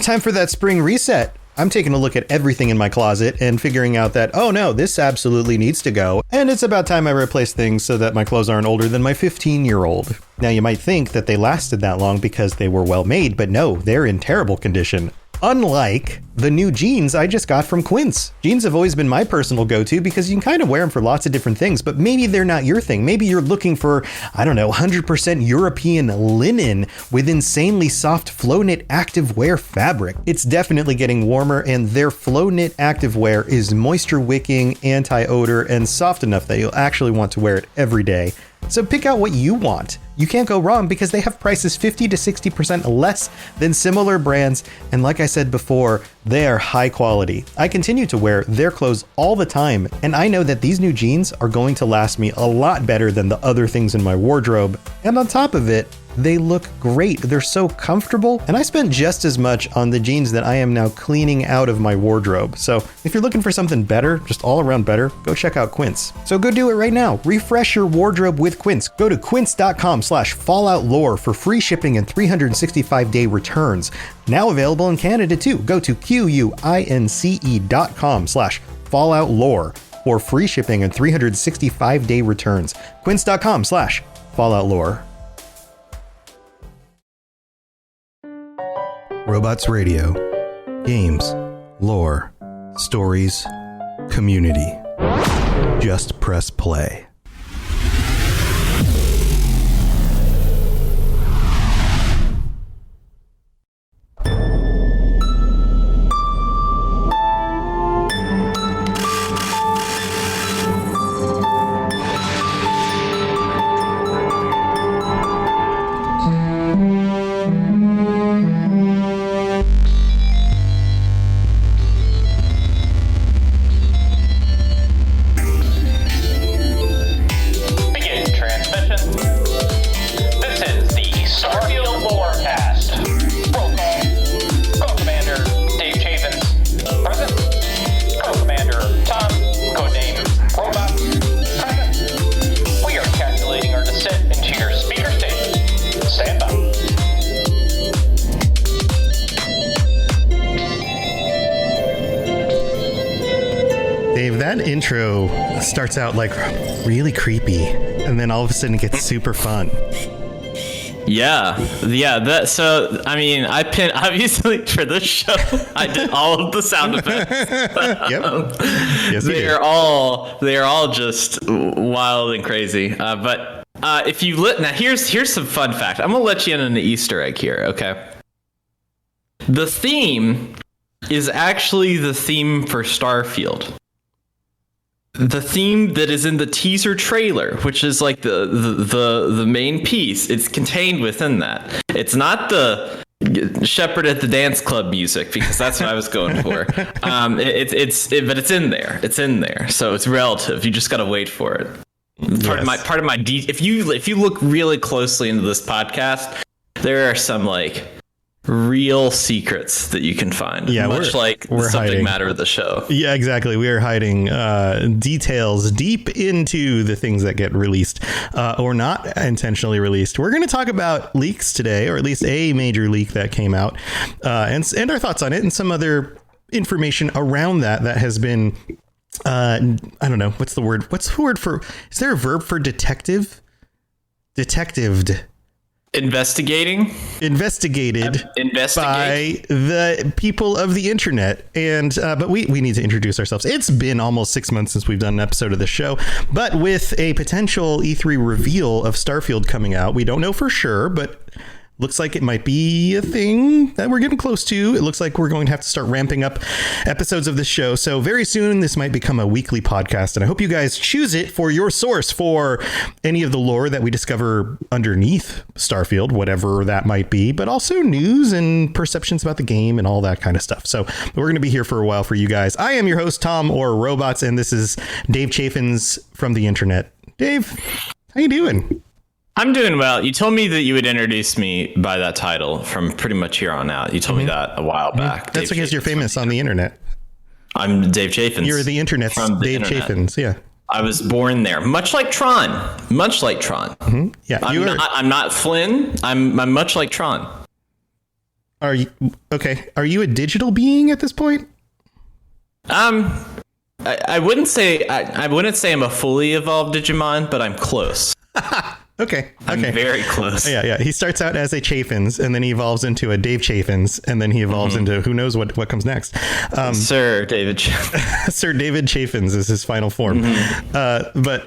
time for that spring reset. I'm taking a look at everything in my closet and figuring out that, oh no, this absolutely needs to go. And it's about time I replace things so that my clothes aren't older than my 15-year-old. Now you might think that they lasted that long because they were well made, but no, they're in terrible condition. Unlike the new jeans I just got from Quince. Jeans have always been my personal go-to because you can kind of wear them for lots of different things, but maybe they're not your thing. Maybe you're looking for, 100% European linen with insanely soft flow knit activewear fabric. It's definitely getting warmer, and their flow knit activewear is moisture wicking, anti-odor, and soft enough that you'll actually want to wear it every day. So pick out what you want. You can't go wrong because they have prices 50 to 60% less than similar brands. And like I said before, they are high quality. I continue to wear their clothes all the time, and I know that these new jeans are going to last me a lot better than the other things in my wardrobe. And on top of it, they look great. They're so comfortable. And I spent just as much on the jeans that I am now cleaning out of my wardrobe. So if you're looking for something better, just all around better, go check out Quince. So go do it right now. Refresh your wardrobe with Quince. Go to quince.com/falloutlore for free shipping and 365-day returns. Now available in Canada too. Go to quince.com/falloutlore for free shipping and 365-day returns. Quince.com/falloutlore. Robots Radio. Games, lore, stories, community. Just press play. Intro starts out like really creepy, and then all of a sudden it gets super fun. So I mean, obviously for this show I did all of the sound effects. Yep. Yes, they are all just wild and crazy. But if you now here's some fun fact. I'm gonna let you in on the Easter egg here. Okay. The theme is actually the theme for Starfield. The theme that is in the teaser trailer, which is like the main piece, it's contained within that. It's not the Shepherd at the Dance Club music, because that's what I was going for. But it's in there. It's in there, so it's relative. You just gotta wait for it. Part of my if you look really closely into this podcast, there are some like real secrets that you can find. Yeah, much like the subject hiding. Matter of the show. Yeah, exactly. We are hiding details deep into the things that get released or not intentionally released. We're going to talk about leaks today, or at least a major leak that came out, and our thoughts on it, and some other information around that has been I don't know, what's the word for, is there a verb for detectived? Investigated by the people of the internet. And but we need to introduce ourselves. It's been almost 6 months since we've done an episode of the show, but with a potential E3 reveal of Starfield coming out, we don't know for sure, but looks like it might be a thing that we're getting close to. It looks like we're going to have to start ramping up episodes of this show. So very soon, this might become a weekly podcast. And I hope you guys choose it for your source for any of the lore that we discover underneath Starfield, whatever that might be, but also news and perceptions about the game and all that kind of stuff. So we're going to be here for a while for you guys. I am your host, Tom, or Robots, and this is Dave Chaffins from the internet. Dave, how you doing? I'm doing well. You told me that you would introduce me by that title from pretty much here on out. You told me that a while back. That's Dave because Chaffins, you're famous on the internet. I'm Dave Chaffins. You're the internet's Dave Chaffins, yeah. I was born there, much like Tron. Mm-hmm. Yeah, I'm not Flynn. I'm much like Tron. Are you okay? Are you a digital being at this point? I wouldn't say I'm a fully evolved Digimon, but I'm close. Okay. I'm very close. Yeah. He starts out as a Chafins, and then he evolves into a Dave Chafins, and then he evolves into who knows what comes next. Sir David. Sir David Chafins is his final form. But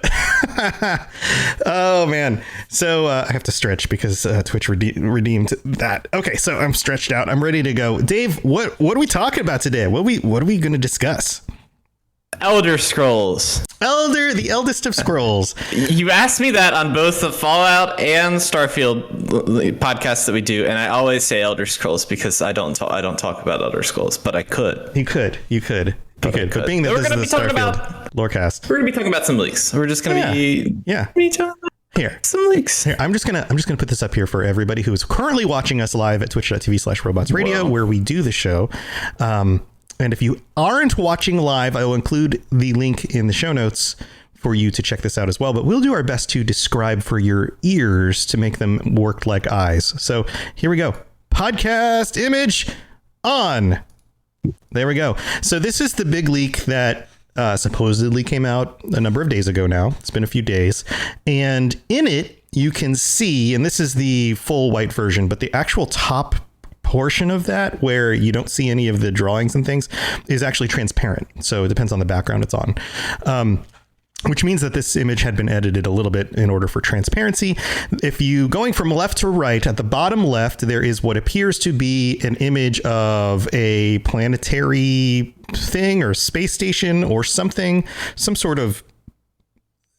oh man, so I have to stretch because Twitch redeemed that. Okay, so I'm stretched out. I'm ready to go. Dave, what are we talking about today? What are we going to discuss? Elder Scrolls. The eldest of scrolls. You asked me that on both the Fallout and Starfield podcasts that we do, and I always say Elder Scrolls because I don't talk about Elder Scrolls, but I could. You could. But being that this is the Starfield Lorecast, we're gonna be talking about some leaks. We're just gonna be talking about here some leaks. Here, I'm just gonna put this up here for everybody who is currently watching us live at twitch.tv/robotsradio, where we do the show. And if you aren't watching live, I will include the link in the show notes for you to check this out as well. But we'll do our best to describe for your ears to make them work like eyes. So here we go. Podcast image on. There we go. So this is the big leak that supposedly came out a number of days ago now. It's been a few days. And in it, you can see, and this is the full white version, but the actual top portion of that where you don't see any of the drawings and things is actually transparent. So it depends on the background it's on. Which means that this image had been edited a little bit in order for transparency. If you going from left to right, at the bottom left, there is what appears to be an image of a planetary thing or space station or something, some sort of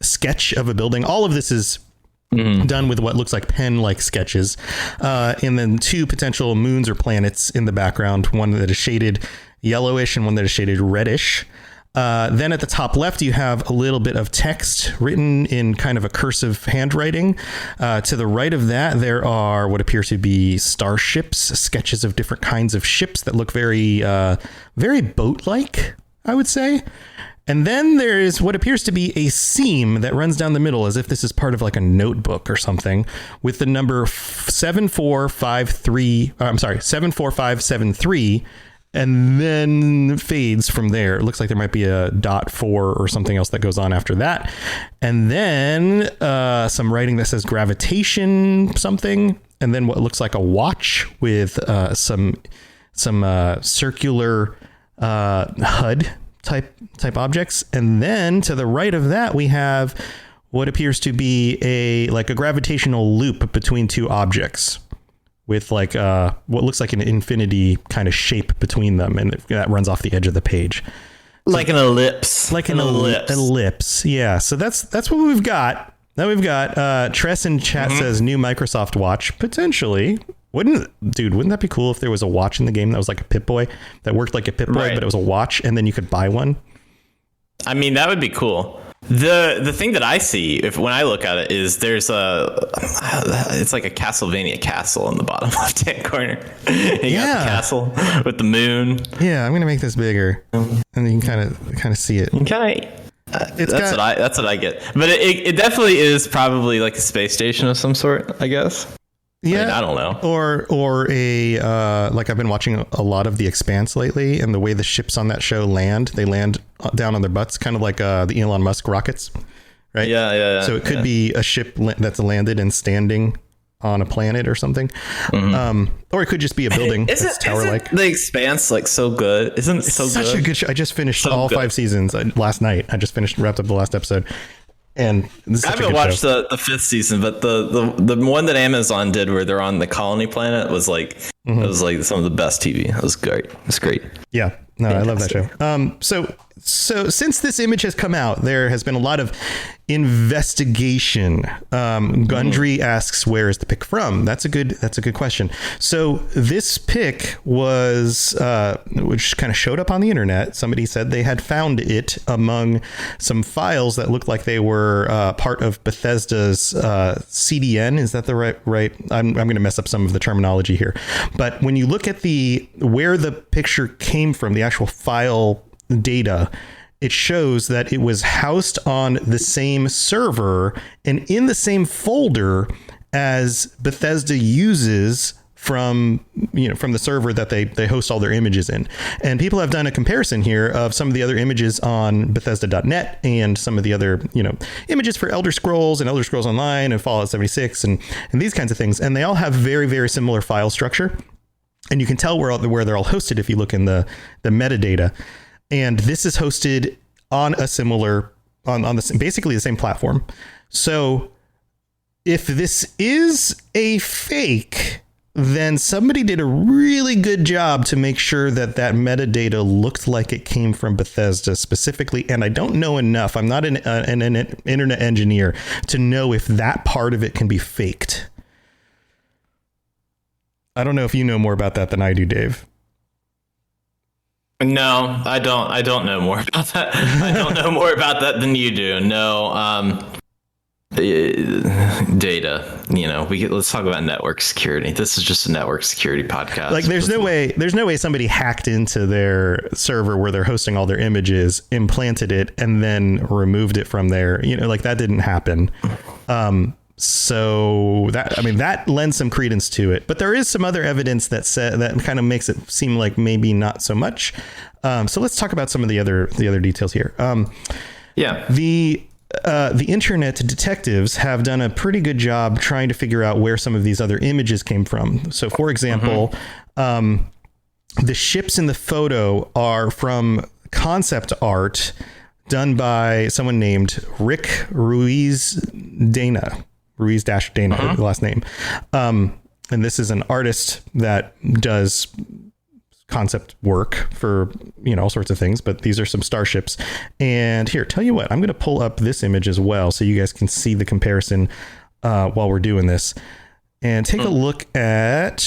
sketch of a building. All of this is done with what looks like pen-like sketches. And then two potential moons or planets in the background, one that is shaded yellowish and one that is shaded reddish. Then at the top left, you have a little bit of text written in kind of a cursive handwriting. To the right of that, there are what appears to be starships, sketches of different kinds of ships that look very, very boat-like, I would say. And then there is what appears to be a seam that runs down the middle as if this is part of like a notebook or something with the number 74573 and then fades from there. It looks like there might be a .4 or something else that goes on after that. And then some writing that says gravitation something. And then what looks like a watch with some circular HUD type objects. And then to the right of that, we have what appears to be a gravitational loop between two objects with what looks like an infinity kind of shape between them. And that runs off the edge of the page. Like an ellipse. Like an ellipse. Yeah. So that's what we've got. Now we've got Tress in chat says new Microsoft watch, potentially. Wouldn't that be cool if there was a watch in the game that was like a Pip-Boy that worked like a Pip-Boy, but it was a watch and then you could buy one? I mean, that would be cool. The thing that I see when I look at it is it's like a Castlevania castle in the bottom left hand corner. You got the castle with the moon. Yeah, I'm gonna make this bigger, and you can kind of see it. Okay. That's what I get. But it definitely is probably like a space station of some sort, I guess. Yeah, I don't know. Or a I've been watching a lot of The Expanse lately, and the way the ships on that show they land down on their butts, kind of like the Elon Musk rockets, right? Yeah. So it could be a ship that's landed and standing on a planet or something, or it could just be a building that's tower-like. The Expanse so good? Isn't it so good? Such a good show. I just finished all 5 seasons last night. I just wrapped up the last episode. And I haven't watched the 5th season, but the one that Amazon did where they're on the colony planet was it was like some of the best TV. It was great. It's great. Yeah. No, fantastic. I love that show. So since this image has come out, there has been a lot of investigation. Gundry asks, where is the pic from? That's a good question. So this pic was, which kind of showed up on the internet. Somebody said they had found it among some files that looked like they were part of Bethesda's CDN. Is that the right? I'm going to mess up some of the terminology here. But when you look at where the picture came from, the actual file data, it shows that it was housed on the same server and in the same folder as Bethesda uses from the server that they host all their images in. And people have done a comparison here of some of the other images on Bethesda.net and some of the other, images for Elder Scrolls and Elder Scrolls Online and Fallout 76 and these kinds of things. And they all have very, very similar file structure. And you can tell where they're all hosted if you look in the metadata. And this is hosted on a similar, on basically the same platform. So if this is a fake, then somebody did a really good job to make sure that metadata looked like it came from Bethesda specifically. And I don't know enough. I'm not an internet engineer to know if that part of it can be faked. I don't know if you know more about that than I do, Dave. No, I don't. I don't know more about that. I don't know more about that than you do. No. Data, let's talk about network security. This is just a network security podcast. Like there's no way somebody hacked into their server where they're hosting all their images, implanted it, and then removed it from there. That didn't happen. So that lends some credence to it, but there is some other evidence that kind of makes it seem like maybe not so much. So let's talk about some of the other details here. The internet detectives have done a pretty good job trying to figure out where some of these other images came from. So, for example, the ships in the photo are from concept art done by someone named Rick Ruiz-Dana, the last name. And this is an artist that does concept work for all sorts of things, but these are some starships. And here, tell you what, I'm going to pull up this image as well so you guys can see the comparison while we're doing this, and take a look at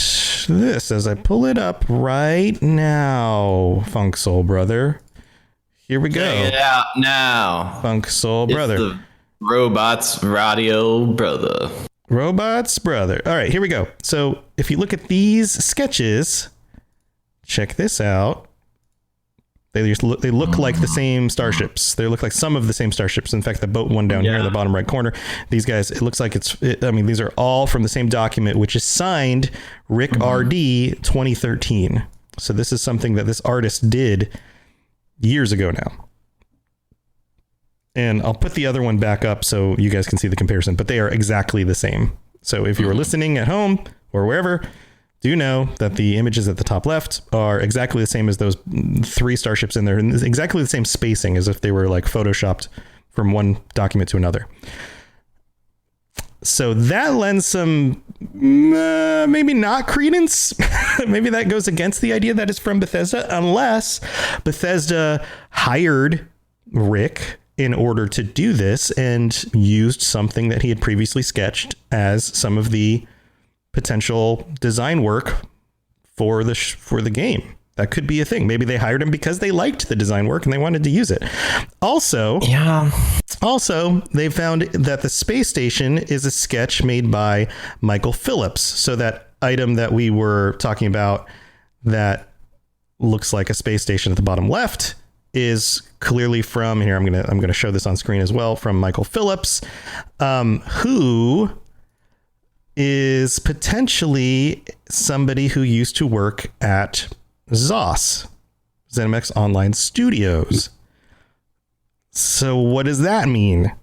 this as I pull it up right now. Funk Soul Brother, here we go. Check it out now. Funk Soul Brother, the Robots Radio Brother. Robots Brother. All right, here we go. So if you look at these sketches, check this out. They look like the same starships. They look like some of the same starships. In fact, the boat one down here in the bottom right corner, these guys, it looks like these are all from the same document, which is signed Rick RD 2013. So this is something that this artist did years ago now. And I'll put the other one back up so you guys can see the comparison, but they are exactly the same. So if you were listening at home or wherever, do know that the images at the top left are exactly the same as those 3 starships in there, and exactly the same spacing as if they were like photoshopped from one document to another. So that lends some maybe not credence. Maybe that goes against the idea that it's from Bethesda, unless Bethesda hired Rick in order to do this and used something that he had previously sketched as some of the potential design work for the game. That could be a thing. Maybe they hired him because they liked the design work and they wanted to use it. Also, they found that the space station is a sketch made by Michael Phillips. So that item that we were talking about that looks like a space station at the bottom left is clearly from here. I'm going to show this on screen as well, from Michael Phillips, who is potentially somebody who used to work at ZOS, ZeniMax Online Studios. So what does that mean?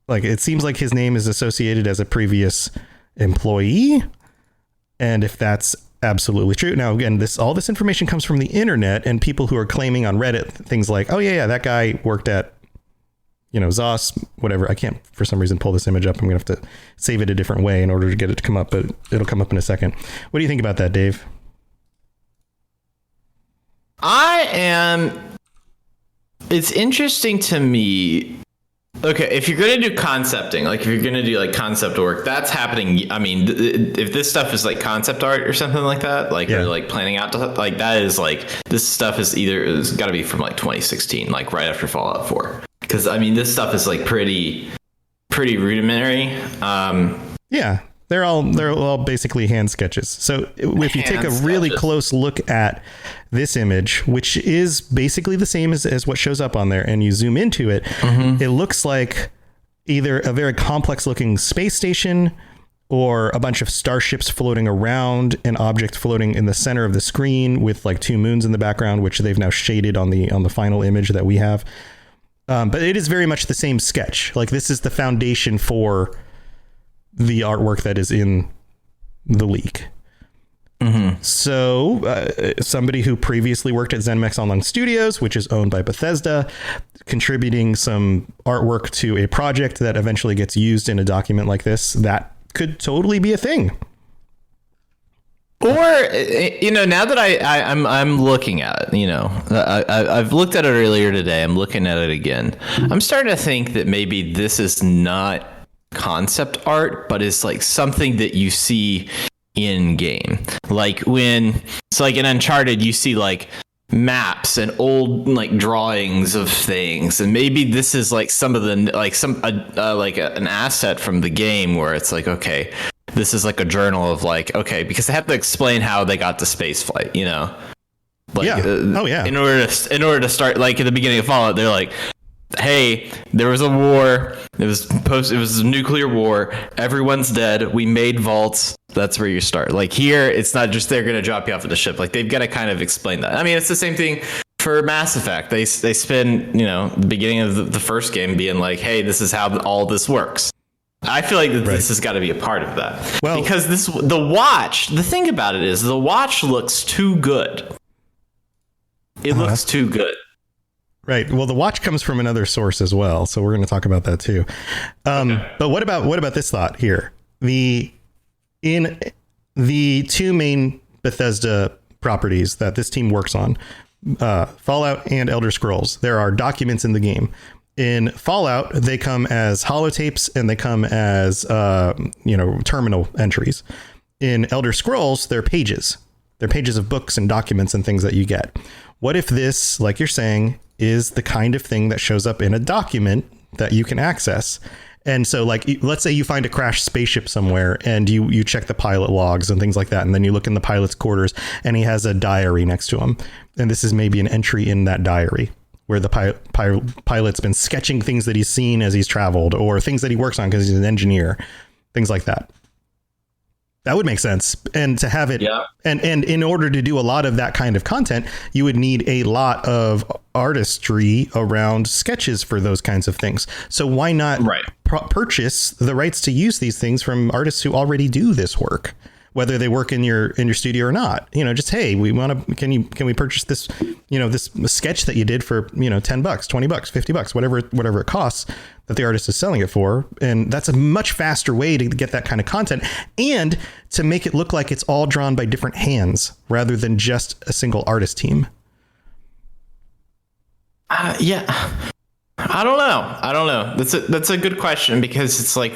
Like, it seems like his name is associated as a previous employee. And if that's absolutely true. Now, again, all this information comes from the internet, and people who are claiming on Reddit things like, oh yeah, that guy worked at ZOS, whatever. I can't, for some reason, pull this image up. I'm going to have to save it a different way in order to get it to come up, but it'll come up in a second. What do you think about that, Dave? It's interesting to me. Okay, if you're going to do concepting, like if you're going to do like concept work, that's happening. I mean, if this stuff is like concept art or something like that, or like planning out, like that is like, this stuff is it's got to be from like 2016, like right after Fallout 4. Because I mean, this stuff is like pretty rudimentary. Yeah, they're all basically hand sketches. So if you take a really close look at this image, which is basically the same as what shows up on there, and you zoom into it, it looks like either a very complex looking space station or a bunch of starships floating around an object floating in the center of the screen with like 2 moons in the background, which they've now shaded on the final image that we have. But it is very much the same sketch. Like, this is the foundation for the artwork that is in the leak. Mm-hmm. So somebody who previously worked at ZeniMax Online Studios, which is owned by Bethesda, contributing some artwork to a project that eventually gets used in a document like this, that could totally be a thing. Or, now that I'm looking at it, I've looked at it earlier today. I'm looking at it again. I'm starting to think that maybe this is not concept art, but is like something that you see in game. Like when it's like in Uncharted, you see like maps and old like drawings of things, and maybe this is like some of the like an asset from the game where it's like, okay, this is like a journal of like, okay, because they have to explain how they got to space flight, like, yeah. Oh yeah. In order to start, like at the beginning of Fallout, they're like, hey, there was a war. It was a nuclear war. Everyone's dead. We made vaults. That's where you start. Like here, it's not just they're going to drop you off at the ship. Like they've got to kind of explain that. I mean, it's the same thing for Mass Effect. They spend, the beginning of the first game being like, hey, this is how all this works. I feel like this has got to be a part of that. Well, because the thing about it is the watch looks too good. It looks too good. Right. Well, the watch comes from another source as well, so we're going to talk about that too. Okay. But what about this thought here? In the 2 main Bethesda properties that this team works on, Fallout and Elder Scrolls, there are documents in the game. In Fallout, they come as holotapes and they come as terminal entries. In Elder Scrolls, they're pages. They're pages of books and documents and things that you get. What if this, like you're saying, is the kind of thing that shows up in a document that you can access? And so, like, let's say you find a crashed spaceship somewhere and you check the pilot logs and things like that. And then you look in the pilot's quarters and he has a diary next to him. And this is maybe an entry in that diary where the pilot's been sketching things that he's seen as he's traveled, or things that he works on because he's an engineer, things like that. That would make sense. And to have it, and in order to do a lot of that kind of content, you would need a lot of artistry around sketches for those kinds of things. So why not purchase the rights to use these things from artists who already do this work, whether they work in your studio or not? Just, hey, we want to, can we purchase this, this sketch that you did for, $10, $20, $50, whatever it costs that the artist is selling it for. And that's a much faster way to get that kind of content and to make it look like it's all drawn by different hands rather than just a single artist team. Yeah, I don't know. That's a good question, because it's like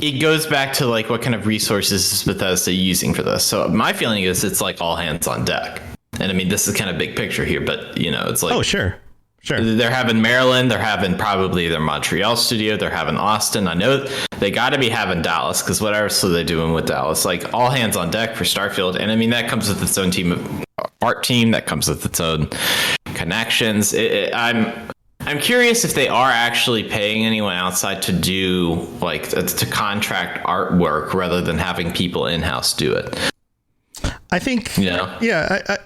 it goes back to like what kind of resources is Bethesda using for this. So my feeling is it's like all hands on deck. And I mean, this is kind of big picture here, but it's like, oh, sure. They're having Maryland, they're having probably their Montreal studio, they're having Austin. I know they got to be having Dallas, because what else are they doing with Dallas? Like all hands on deck for Starfield. And I mean, that comes with its own art team, that comes with its own connections. I'm curious if they are actually paying anyone outside to do like to contract artwork rather than having people in-house do it. I think, I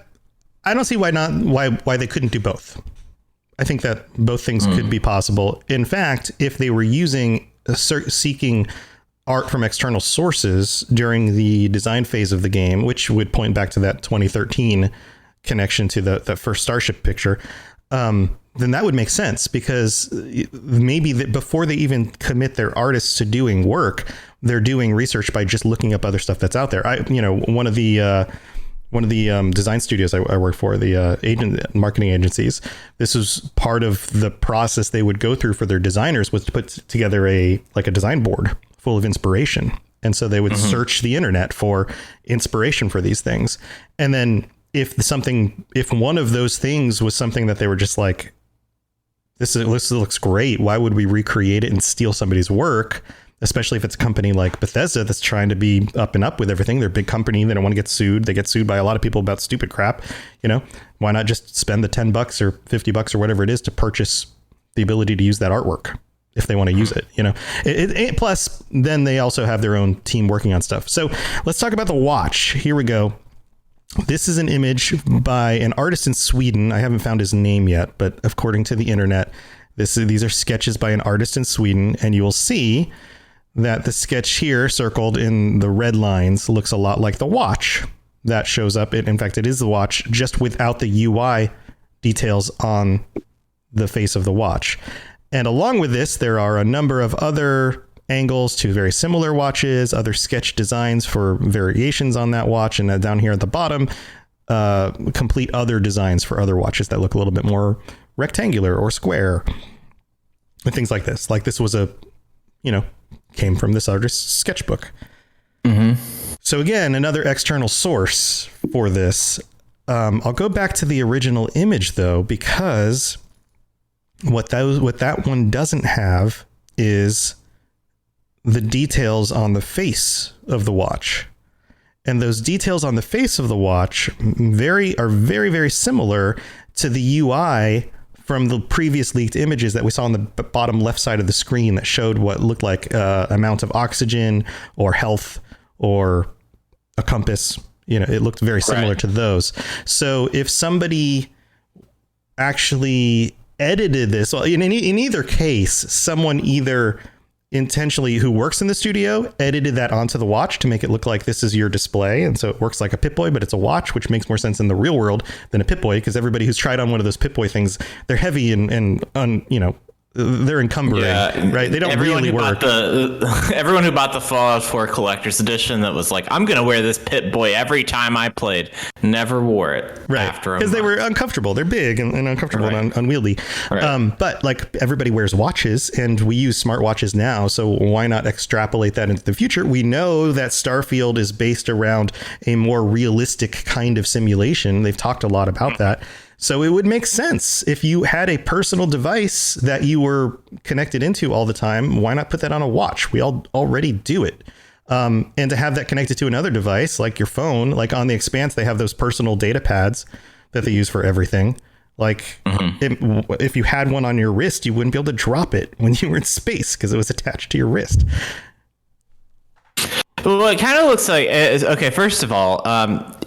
don't see why they couldn't do both. I think that both things could be possible. In fact, if they were seeking art from external sources during the design phase of the game, which would point back to that 2013 connection to the first Starship picture, then that would make sense, because maybe before they even commit their artists to doing work, they're doing research by just looking up other stuff that's out there. One of the design studios I work for, the marketing agencies, this was part of the process they would go through for their designers, was to put together a design board full of inspiration. And so they would search the internet for inspiration for these things. And then if one of those things was something that they were just like, this looks great, why would we recreate it and steal somebody's work? Especially if it's a company like Bethesda that's trying to be up and up with everything. They're a big company. They don't want to get sued. They get sued by a lot of people about stupid crap. Why not just spend the $10 or $50 or whatever it is to purchase the ability to use that artwork? if they want to use it, plus then they also have their own team working on stuff. So let's talk about the watch. Here we go. This is an image by an artist in Sweden. I haven't found his name yet, but according to the internet, these are sketches by an artist in Sweden, and you will see that the sketch here circled in the red lines looks a lot like the watch that shows up. In fact, it is the watch, just without the UI details on the face of the watch. And along with this, there are a number of other angles to very similar watches, other sketch designs for variations on that watch. And down here at the bottom, complete other designs for other watches that look a little bit more rectangular or square and things like this. Like this was came from this artist's sketchbook. Mm-hmm. So again, another external source for this. I'll go back to the original image though, because what that one doesn't have is the details on the face of the watch. And those details on the face of the watch are very, very similar to the UI from the previous leaked images that we saw on the bottom left side of the screen that showed what looked like amount of oxygen or health or a compass. It looked very similar to those. So if somebody actually edited this, well, in either case, someone either intentionally who works in the studio edited that onto the watch to make it look like this is your display, and so it works like a Pip-Boy, but it's a watch, which makes more sense in the real world than a Pip-Boy, because everybody who's tried on one of those Pip-Boy things, they're heavy and they're encumbering, right? They don't really work. Everyone who bought the Fallout 4 Collector's Edition that was like, I'm going to wear this Pip-Boy every time I played, never wore it. Right, because they were uncomfortable. They're big and uncomfortable and unwieldy. Right. But like everybody wears watches, and we use smartwatches now, so why not extrapolate that into the future? We know that Starfield is based around a more realistic kind of simulation. They've talked a lot about that. So it would make sense if you had a personal device that you were connected into all the time. Why not put that on a watch? We all already do it. And to have that connected to another device like your phone, like on the Expanse, they have those personal data pads that they use for everything. Like if you had one on your wrist, you wouldn't be able to drop it when you were in space because it was attached to your wrist. Well, it kind of looks like, okay, first of all,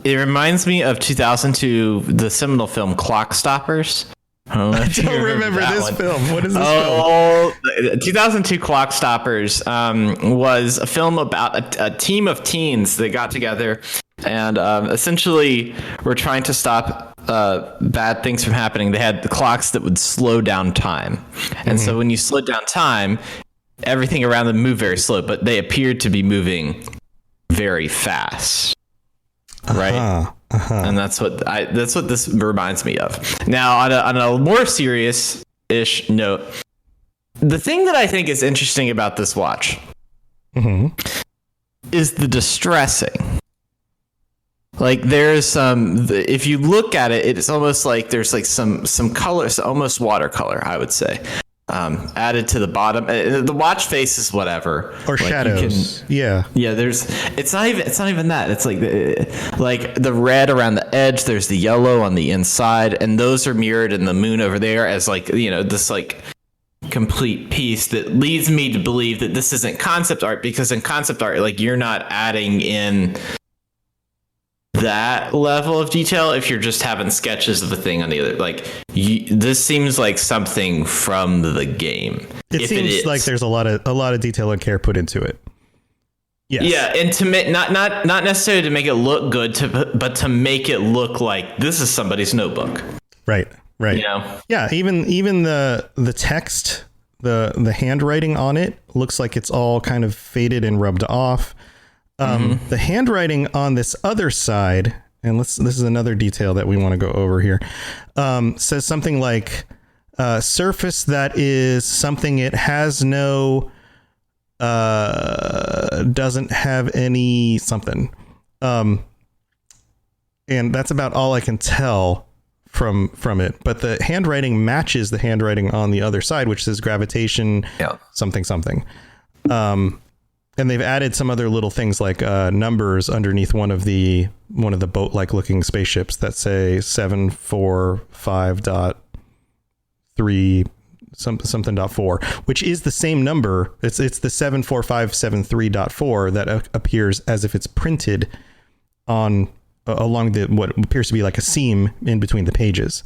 it reminds me of 2002, the seminal film Clock Stoppers. I don't remember this film. What is this film? 2002 Clock Stoppers was a film about a team of teens that got together and essentially were trying to stop bad things from happening. They had the clocks that would slow down time. And so when you slowed down time, everything around them moved very slow, but they appeared to be moving very fast. Right. And that's what this reminds me of. Now, on a more serious-ish note, the thing that I think is interesting about this watch is the distressing. Like there's some, if you look at it, it's almost like there's like some colors, almost watercolor, I would say. Added to the bottom. The watch face is whatever, or like shadows. Yeah. It's not even that. It's like the red around the edge. There's the yellow on the inside, and those are mirrored in the moon over there as this like complete piece that leads me to believe that this isn't concept art, because in concept art, like you're not adding in that level of detail if you're just having sketches of the thing on the other. Like this seems like something from the game. It seems like there's a lot of detail and care put into it. Yes. Yeah, and to make not necessarily to make it look good, but to make it look like this is somebody's notebook. Right. Yeah, even the text, the handwriting on it looks like it's all kind of faded and rubbed off. The handwriting on this other side, and this is another detail that we want to go over here, says something like surface that is something it has no, doesn't have any something. And that's about all I can tell from it. But the handwriting matches the handwriting on the other side, which says gravitation, something. And they've added some other little things like numbers underneath one of the boat-like looking spaceships that say 745.3 something.4, which is the same number. It's the 74573.4 that appears as if it's printed on along the what appears to be like a seam in between the pages,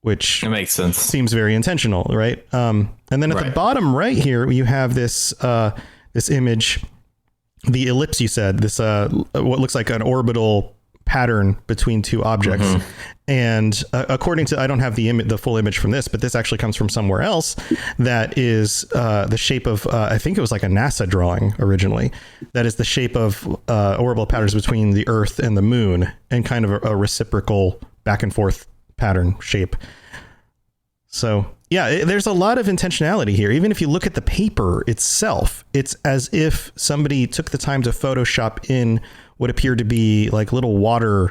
which it makes sense. Seems very intentional, right? And then at the bottom right here, you have this this image, the ellipse. You said this what looks like an orbital pattern between two objects. And according to, I don't have the full image from this, but this actually comes from somewhere else. That is the shape of, I think it was like a NASA drawing originally. That is the shape of orbital patterns between the Earth and the Moon, and kind of a reciprocal back and forth pattern shape. So yeah, there's a lot of intentionality here. Even if you look at the paper itself, it's as if somebody took the time to Photoshop in what appeared to be like little water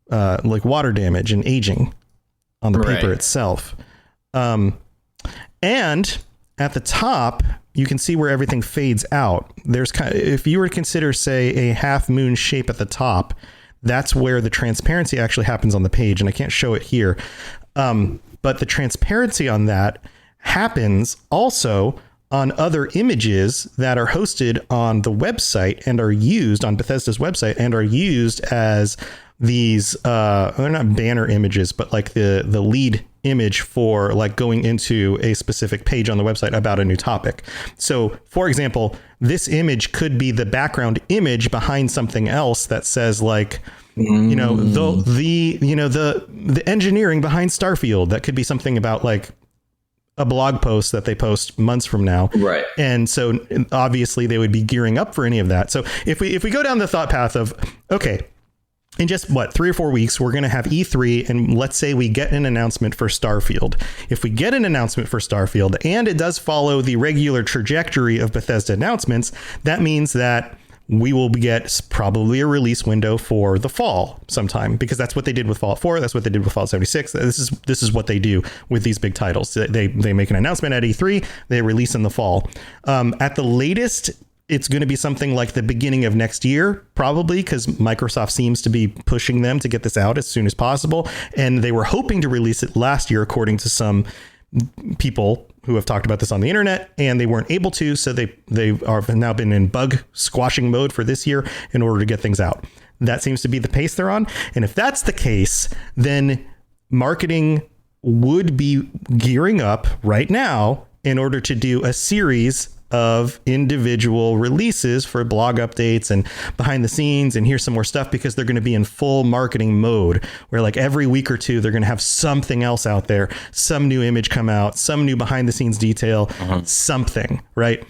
damage and aging on the paper itself. And at the top, you can see where everything fades out. There's if you were to consider, say, a half moon shape at the top, that's where the transparency actually happens on the page. And I can't show it here. But the transparency on that happens also on other images that are hosted on the website and are used on Bethesda's website and are used as these they're not banner images, but like the lead image for like going into a specific page on the website about a new topic. So for example, this image could be the background image behind something the engineering behind Starfield. That could be something about like a blog post that they post months from now. Right. And so obviously they would be gearing up for any of that. So if we go down the thought path of, okay, in just 3 or 4 weeks, we're going to have E3, and let's say we get an announcement for Starfield. If we get an announcement for Starfield and it does follow the regular trajectory of Bethesda announcements, that means that we will get probably a release window for the fall sometime, because that's what they did with Fallout 4. That's what they did with Fallout 76. This is what they do with these big titles. They make an announcement at E3, they release in the fall. At the latest, it's going to be something like the beginning of next year, probably, because Microsoft seems to be pushing them to get this out as soon as possible. And they were hoping to release it last year, according to some people who have talked about this on the internet, and they weren't able to. So they have now been in bug squashing mode for this year in order to get things out. That seems to be the pace they're on. And if that's the case, then marketing would be gearing up right now in order to do a series of individual releases for blog updates and behind the scenes, and here's some more stuff, because they're going to be in full marketing mode where like every week or two they're going to have something else out there, some new image come out, some new behind the scenes detail, something, right?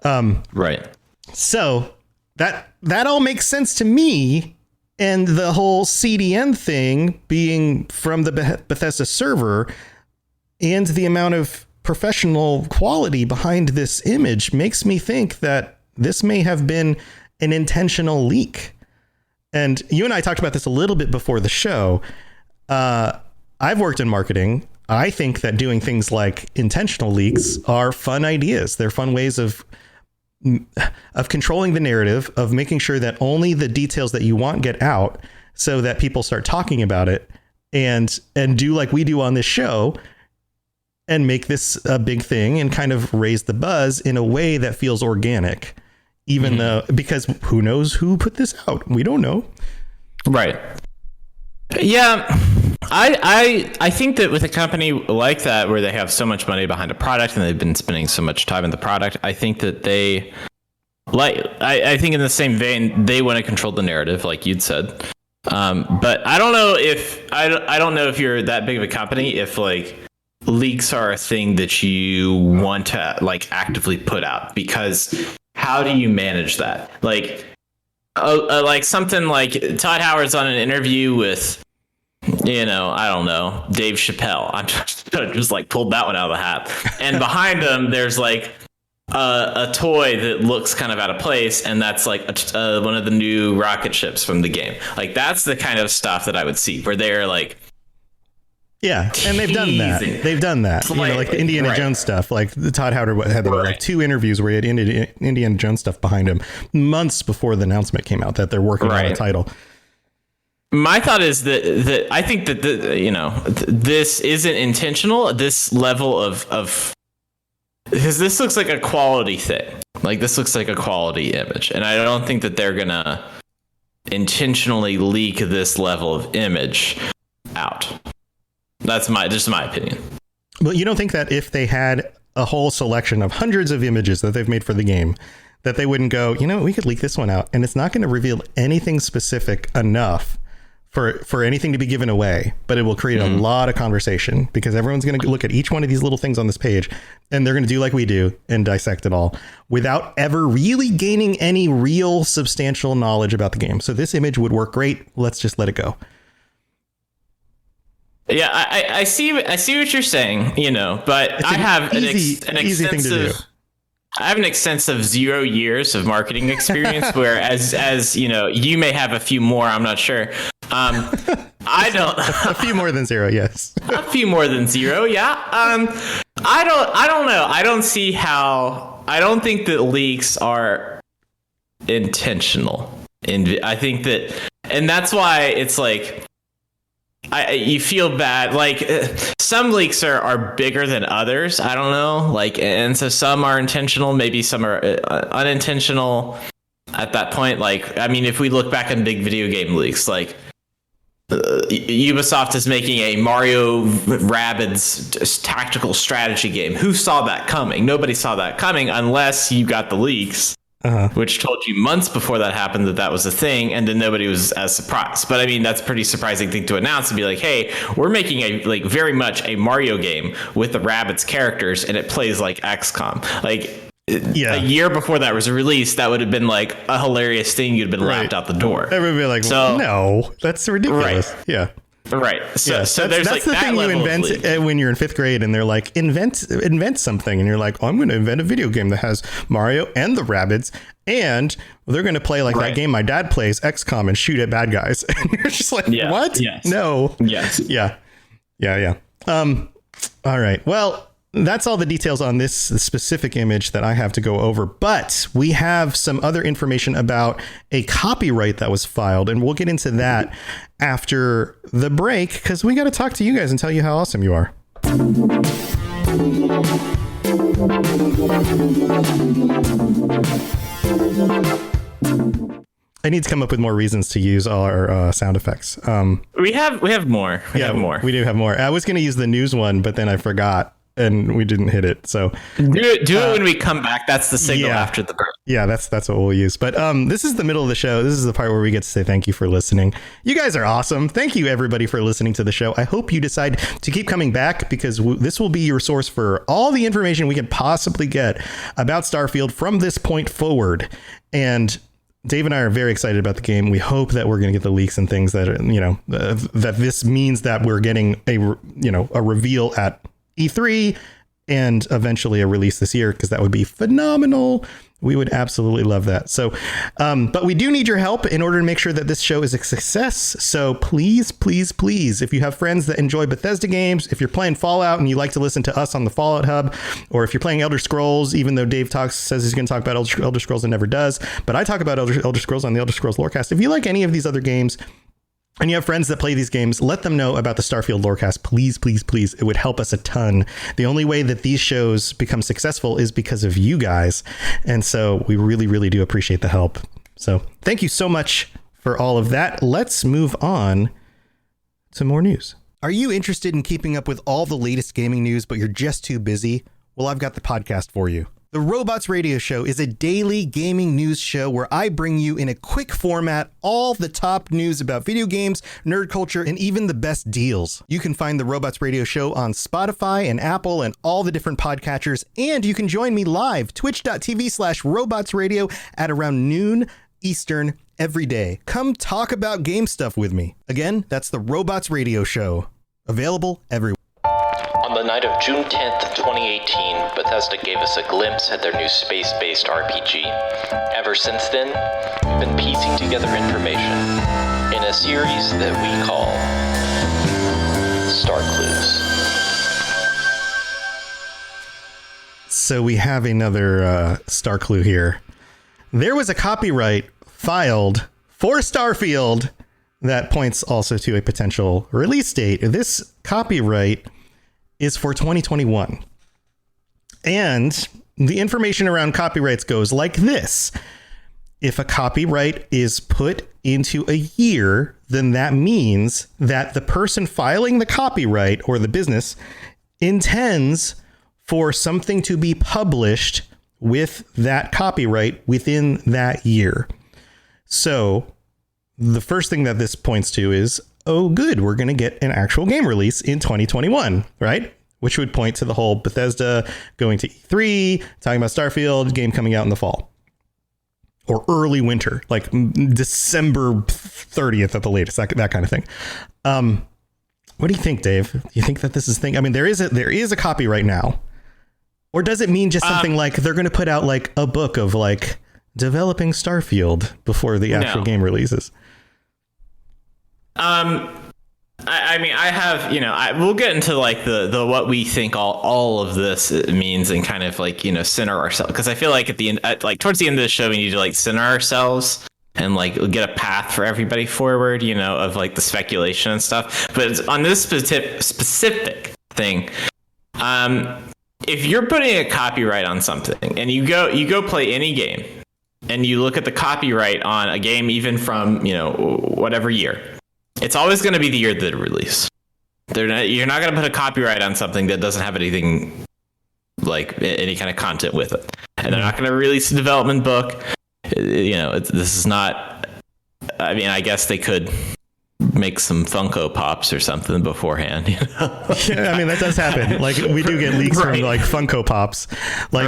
Right. So that all makes sense to me. And the whole CDN thing being from the Bethesda server and the amount of professional quality behind this image makes me think that this may have been an intentional leak. And you and I talked about this a little bit before the show. I've worked in marketing. I think that doing things like intentional leaks are fun ideas. They're fun ways of controlling the narrative, of making sure that only the details that you want get out, so that people start talking about it and do like we do on this show, and make this a big thing and kind of raise the buzz in a way that feels organic, even though, because who knows who put this out? We don't know. Right. Yeah. I think that with a company like that, where they have so much money behind a product and they've been spending so much time in the product, I think that they I think in the same vein, they want to control the narrative, like you'd said. But I don't know if you're that big of a company, if like leaks are a thing that you want to like actively put out, because how do you manage that? Like something like Todd Howard's on an interview with, I don't know, Dave Chappelle. I'm just like pulled that one out of the hat. And behind him, there's like a toy that looks kind of out of place, and that's like one of the new rocket ships from the game. Like that's the kind of stuff that I would see, where they're like, yeah, and they've done that. They've done that. Like the Indiana Jones stuff. Like the Todd Howard had like 2 interviews where he had Indiana Jones stuff behind him months before the announcement came out that they're working on a title. My thought is that I think that this isn't intentional. This level of because this looks like a quality thing. Like this looks like a quality image, and I don't think that they're gonna intentionally leak this level of image out. That's just my opinion. Well, you don't think that if they had a whole selection of hundreds of images that they've made for the game, that they wouldn't go, we could leak this one out, and it's not going to reveal anything specific enough for anything to be given away, but it will create a lot of conversation because everyone's going to look at each one of these little things on this page and they're going to do like we do and dissect it all without ever really gaining any real substantial knowledge about the game. So this image would work great. Let's just let it go. Yeah, I see what you're saying, but I have an easy thing to do. I have an extensive 0 years of marketing experience, where as you may have a few more. I'm not sure. I don't. A few more than 0, yes. A few more than 0, yeah. I don't know. I don't see how. I don't think that leaks are intentional. And I think that, and that's why it's like, you feel bad. Like some leaks are bigger than others. I don't know. Like, and so some are intentional, maybe some are unintentional at that point. Like, I mean, if we look back on big video game leaks, like Ubisoft is making a Mario Rabbids tactical strategy game. Who saw that coming? Nobody saw that coming unless you got the leaks. Which told you months before that happened that was a thing, and then nobody was as surprised. But I mean, that's a pretty surprising thing to announce, to be like, hey, we're making a very much a Mario game with the Rabbids characters, and it plays like XCOM. Like, a year before that was released, that would have been like a hilarious thing. You'd have been laughed out the door. Everybody would be like, no, that's ridiculous. Right. Yeah. Right. So there's that's the thing you invent when you're in 5th grade and they're like, invent something. And you're like, I'm going to invent a video game that has Mario and the Rabbids. And they're going to play like that game my dad plays, XCOM, and shoot at bad guys. And you're just like, what? Yes. No. Yes. Yeah. All right. Well, that's all the details on this specific image that I have to go over. But we have some other information about a copyright that was filed, and we'll get into that after the break because we got to talk to you guys and tell you how awesome you are. I need to come up with more reasons to use our sound effects. We have more. We have more. We do have more. I was going to use the news one, but then I forgot. And we didn't hit it. So do it when we come back. That's the signal after the break. Yeah, that's what we'll use. But this is the middle of the show. This is the part where we get to say thank you for listening. You guys are awesome. Thank you, everybody, for listening to the show. I hope you decide to keep coming back because this will be your source for all the information we could possibly get about Starfield from this point forward. And Dave and I are very excited about the game. We hope that we're going to get the leaks and things that, that this means that we're getting a reveal at E3 and eventually a release this year, because that would be phenomenal. We would absolutely love that. So, but we do need your help in order to make sure that this show is a success. So please, please, please, if you have friends that enjoy Bethesda games, if you're playing Fallout and you like to listen to us on the Fallout Hub, or if you're playing Elder Scrolls, even though Dave says he's going to talk about Elder Scrolls and never does, but I talk about Elder Scrolls on the Elder Scrolls Lorecast. If you like any of these other games, and you have friends that play these games, let them know about the Starfield Lorecast. Please, please, please. It would help us a ton. The only way that these shows become successful is because of you guys. And so we really, really do appreciate the help. So thank you so much for all of that. Let's move on to more news. Are you interested in keeping up with all the latest gaming news, but you're just too busy? Well, I've got the podcast for you. The Robots Radio Show is a daily gaming news show where I bring you in a quick format all the top news about video games, nerd culture, and even the best deals. You can find the Robots Radio Show on Spotify and Apple and all the different podcatchers, and you can join me live, twitch.tv/robotsradio at around noon Eastern every day. Come talk about game stuff with me. Again, that's the Robots Radio Show. Available everywhere. On the night of June 10th, 2018, Bethesda gave us a glimpse at their new space-based RPG. Ever since then, we've been piecing together information in a series that we call Star Clues. So we have another Star Clue here. There was a copyright filed for Starfield that points also to a potential release date. This copyright is for 2021. And the information around copyrights goes like this. If a copyright is put into a year, then that means that the person filing the copyright or the business intends for something to be published with that copyright within that year. So the first thing that this points to is, oh, good, we're going to get an actual game release in 2021, right? Which would point to the whole Bethesda going to E3, talking about Starfield, game coming out in the fall. Or early winter, like December 30th at the latest, that kind of thing. What do you think, Dave? Do you think that this is thing? I mean, there is a copyright now. Or does it mean just something like they're going to put out like a book of like developing Starfield before the actual game releases? I mean, I have, we'll get into like the what we think all of this means and kind of like, center ourselves, because I feel like at the end, towards the end of the show, we need to like center ourselves and like get a path for everybody forward, of like the speculation and stuff. But on this specific thing, if you're putting a copyright on something and you go play any game and you look at the copyright on a game, even from, whatever year, it's always going to be the year that it released. You're not going to put a copyright on something that doesn't have anything like any kind of content with it. And they're not going to release a development book. This is not, I mean, I guess they could make some Funko Pops or something beforehand. Yeah, I mean, that does happen. Like, we do get leaks from like Funko Pops. Like,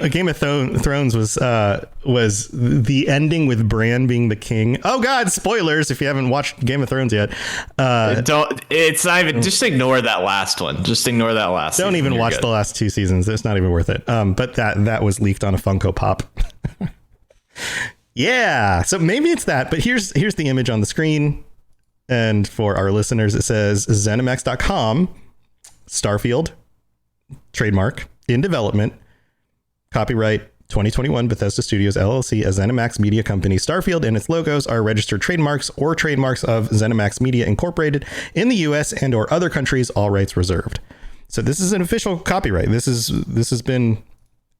a Game of Thrones was the ending with Bran being the king. Oh God, spoilers if you haven't watched Game of Thrones yet. It's not even, just ignore that last one. Just ignore that last. Don't even watch the last 2 seasons. It's not even worth it. But that was leaked on a Funko Pop. Yeah, so maybe it's that. But here's the image on the screen. And for our listeners, it says ZeniMax.com, Starfield, trademark, in development, copyright 2021 Bethesda Studios LLC, a ZeniMax media company. Starfield and its logos are registered trademarks or trademarks of ZeniMax Media Incorporated in the US and or other countries, all rights reserved. So this is an official copyright. This has been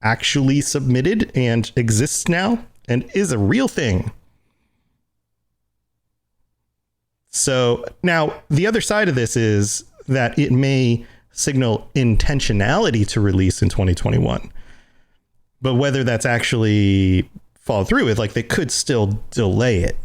actually submitted and exists now and is a real thing. So now the other side of this is that it may signal intentionality to release in 2021. But whether that's actually fall through with, like, they could still delay it.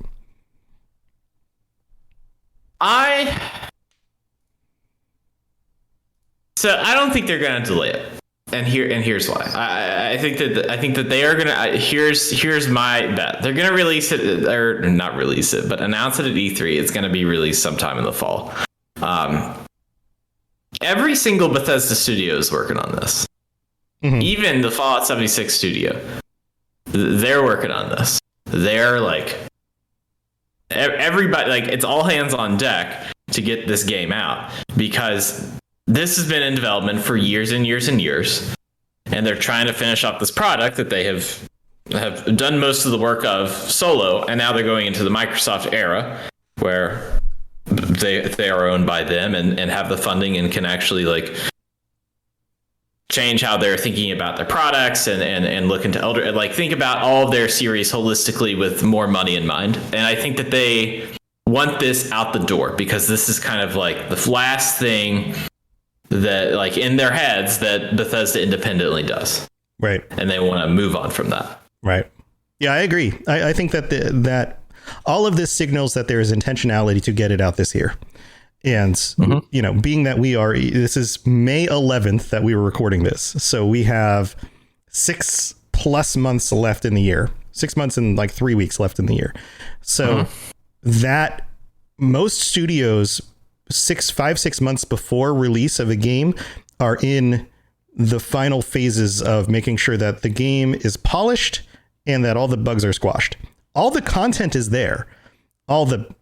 So I don't think they're going to delay it. And here's why. I think that they are gonna. Here's my bet. They're gonna release it, or not release it, but announce it at E3. It's gonna be released sometime in the fall. Every single Bethesda studio is working on this. Mm-hmm. Even the Fallout 76 studio, they're working on this. They're like everybody. Like, it's all hands on deck to get this game out, because this has been in development for years and years and years, and they're trying to finish up this product that they have done most of the work of solo, and now they're going into the Microsoft era where they are owned by them and have the funding and can actually like change how they're thinking about their products and look into think about all of their series holistically with more money in mind. And I think that they want this out the door, because this is kind of like the last thing that, like, in their heads that Bethesda independently does. Right. And they want to move on from that. Right. Yeah, I agree. I think that that all of this signals that there is intentionality to get it out this year. And, being that this is May 11th that we were recording this. So we have 6+ months left in the year, 6 months and like 3 weeks left in the year. So that most studios 5-6 months before release of a game are in the final phases of making sure that the game is polished and that all the bugs are squashed. All the content is there. All the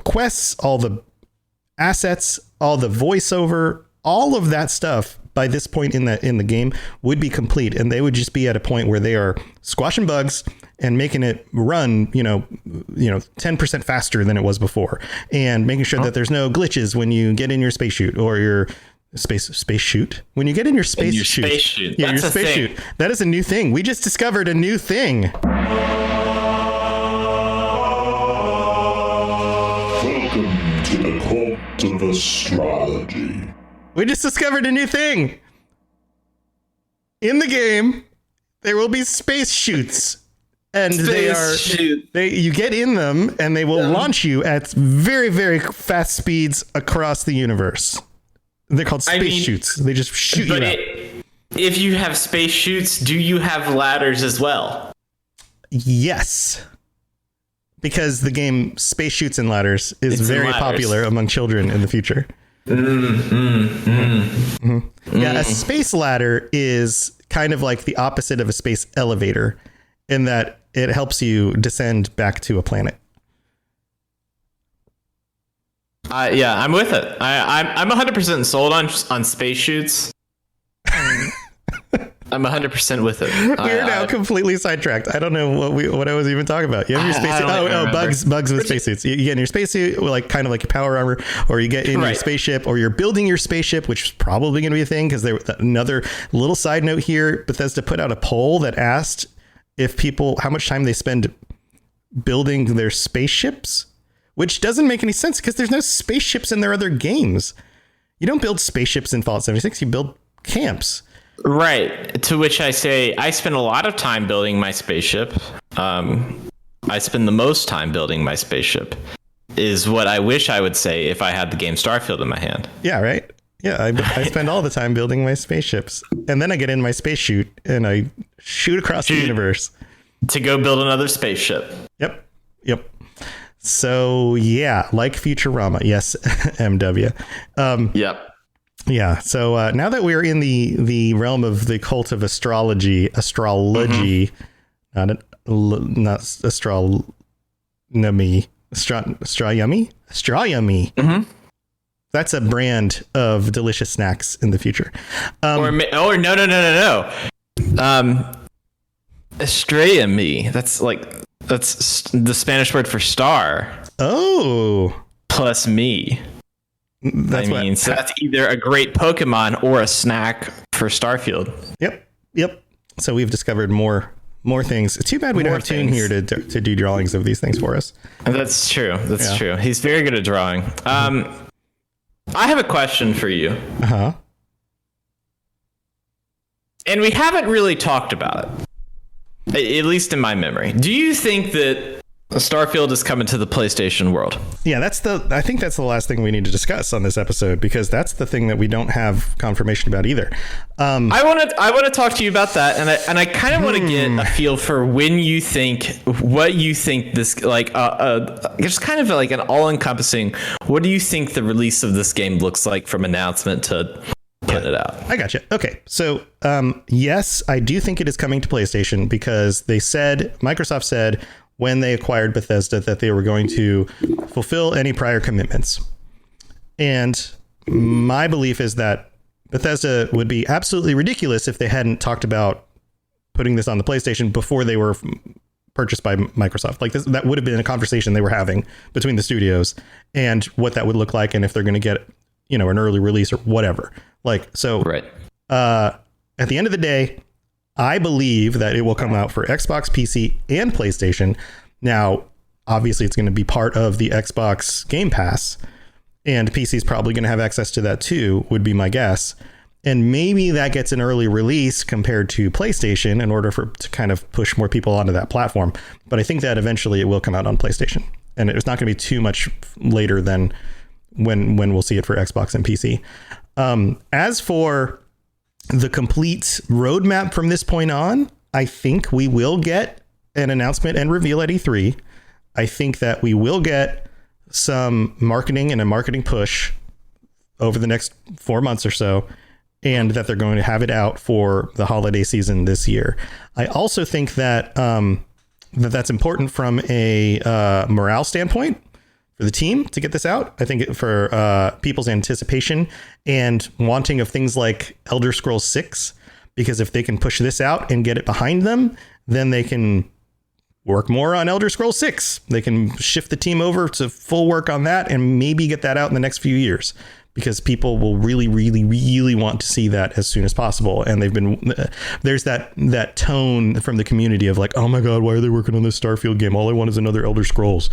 quests, all the assets, all the voiceover, all of that stuff by this point in the game would be complete, and they would just be at a point where they are squashing bugs and making it run, 10% faster than it was before, and making sure that there's no glitches when you get in your space chute or your space chute. When you get in your space chute. Yeah, That's your space chute. That is a new thing. We just discovered a new thing. Welcome to the cult of astrology. We just discovered a new thing. In the game, there will be space chutes. And you get in them and they will launch you at very, very fast speeds across the universe. They're called space chutes. They just shoot you out. If you have space chutes, do you have ladders as well? Yes. Because the game Space Chutes and Ladders is very popular among children in the future. Yeah, a space ladder is kind of like the opposite of a space elevator in that it helps you descend back to a planet. Yeah, I'm with it. I'm 100% sold on space chutes. I'm 100% with it. We're now completely sidetracked. I don't know what I was even talking about. You have your spacesuit. Bugs with spacesuits. You get in your spacesuit, like kind of like your power armor, or you get in your spaceship, or you're building your spaceship, which is probably going to be a thing because there. Another little side note here: Bethesda put out a poll that asked if people how much time they spend building their spaceships, which doesn't make any sense because there's no spaceships in their other games. You don't build spaceships in Fallout 76. You build camps. Right. To which I say, I spend a lot of time building my spaceship. I spend the most time building my spaceship, is what I wish I would say if I had the game Starfield in my hand. Yeah, right. Yeah, I spend all the time building my spaceships. And then I get in my space chute and I shoot across the universe. To go build another spaceship. Yep. So, yeah, like Futurama. Yes, MW. Yep. Yeah. So now that we're in the realm of the cult of astrology, not astrology, astronomy. Mm-hmm. That's a brand of delicious snacks in the future. No. Astronomy. That's the Spanish word for star. Oh. Plus me. So that's either a great Pokemon or a snack for Starfield. Yep. So we've discovered more things. It's too bad we don't have Toon here to do drawings of these things for us. That's true. That's true. He's very good at drawing. I have a question for you. Uh-huh. And we haven't really talked about it, at least in my memory. Do you think that Starfield is coming to the PlayStation world? Yeah, I think that's the last thing we need to discuss on this episode, because that's the thing that we don't have confirmation about either. I want to talk to you about that, and I kind of want to get a feel for what you think this just kind of like an all-encompassing. What do you think the release of this game looks like from announcement to put it out? I gotcha. Okay, so yes, I do think it is coming to PlayStation because Microsoft said when they acquired Bethesda that they were going to fulfill any prior commitments. And my belief is that Bethesda would be absolutely ridiculous if they hadn't talked about putting this on the PlayStation before they were purchased by Microsoft. Like that would have been a conversation they were having between the studios and what that would look like and if they're going to get, an early release or whatever. Right. At the end of the day, I believe that it will come out for Xbox, PC, and PlayStation. Now, obviously, it's going to be part of the Xbox Game Pass, and PC is probably going to have access to that too, would be my guess. And maybe that gets an early release compared to PlayStation in order to kind of push more people onto that platform. But I think that eventually it will come out on PlayStation, and it's not going to be too much later than when we'll see it for Xbox and PC. As for the complete roadmap from this point on, I think we will get an announcement and reveal at E3. I think that we will get some marketing and a marketing push over the next 4 months or so, and that they're going to have it out for the holiday season this year. I also think that that's important from a morale standpoint for the team to get this out. I think for people's anticipation and wanting of things like Elder Scrolls 6, because if they can push this out and get it behind them, then they can work more on Elder Scrolls 6. They can shift the team over to full work on that and maybe get that out in the next few years, because people will really, really, really want to see that as soon as possible. And there's that tone from the community of like, oh my God, why are they working on this Starfield game? All I want is another Elder Scrolls.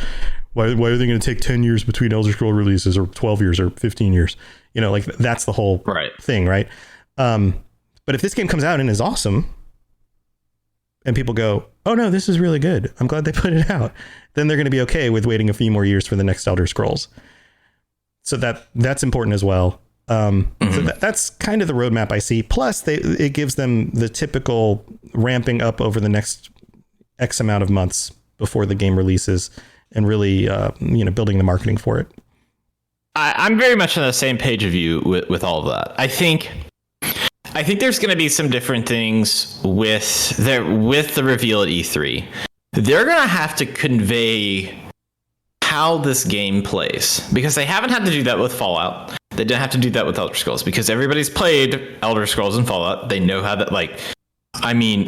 Why are they going to take 10 years between Elder Scroll releases, or 12 years or 15 years? You know, like that's the whole thing, right? But if this game comes out and is awesome, and people go, oh no, this is really good, I'm glad they put it out, then they're going to be okay with waiting a few more years for the next Elder Scrolls. So that's important as well. So that's kind of the roadmap I see. Plus, it gives them the typical ramping up over the next X amount of months before the game releases, and really, building the marketing for it. I'm very much on the same page of you with all of that. I think there's going to be some different things with the reveal at E3. They're going to have to convey how this game plays, because they haven't had to do that with Fallout. They didn't have to do that with Elder Scrolls, because everybody's played Elder Scrolls and Fallout. They know how that,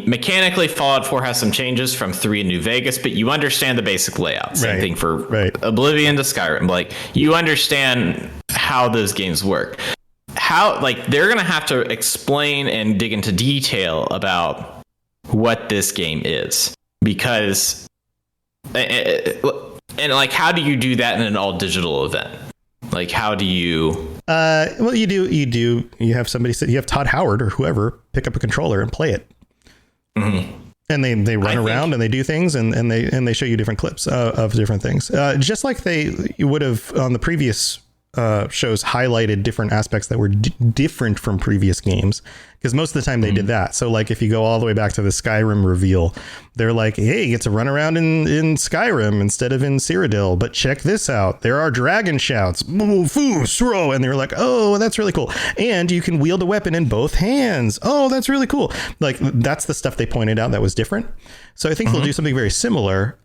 mechanically, Fallout 4 has some changes from 3 in New Vegas, but you understand the basic layout. Same thing for Oblivion to Skyrim. Like, you understand how those games work. They're going to have to explain and dig into detail about what this game is, because how do you do that in an all digital event? Like, how do you? Well, you have somebody you have Todd Howard or whoever pick up a controller and play it. Mm-hmm. And they run around and they do things, and they show you different clips of different things. Just like you would have on the previous shows highlighted different aspects that were different from previous games, because most of the time they did that. So like if you go all the way back to the Skyrim reveal, they're like, hey, you get to run around in Skyrim instead of in Cyrodiil, but check this out, there are dragon shouts, throw, and they're like, oh, that's really cool, and you can wield a weapon in both hands. Oh, that's really cool. Like, that's the stuff they pointed out that was different. So I think they'll do something very similar.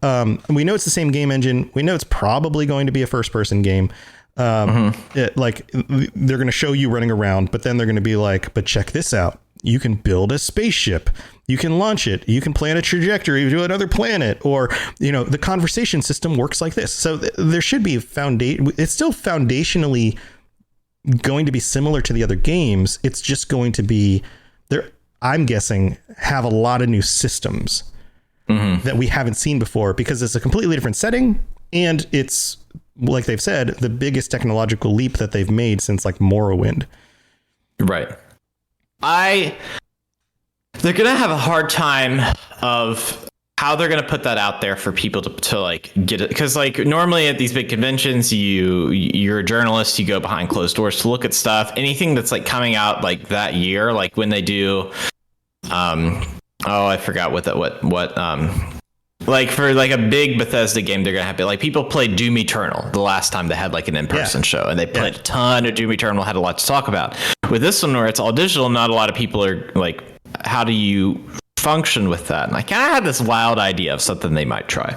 We know it's the same game engine. We know it's probably going to be a first person game. They're going to show you running around, but then they're going to be like, but check this out. You can build a spaceship. You can launch it. You can plan a trajectory to another planet, or, the conversation system works like this. So there should be it's still foundationally going to be similar to the other games. It's just going to be there. I'm guessing have a lot of new systems that we haven't seen before, because it's a completely different setting. And it's, like they've said, the biggest technological leap that they've made since like Morrowind. Right. They're going to have a hard time of how they're going to put that out there for people to like get it. Because like normally at these big conventions, you're a journalist, you go behind closed doors to look at stuff. Anything that's like coming out like that year, like when they do, I forgot like for like a big Bethesda game, they're gonna have like people played Doom Eternal the last time they had like an in-person show, and they played a ton of Doom Eternal, had a lot to talk about. With this one, where it's all digital, not a lot of people are like, how do you function with that? And I kind of had this wild idea of something they might try.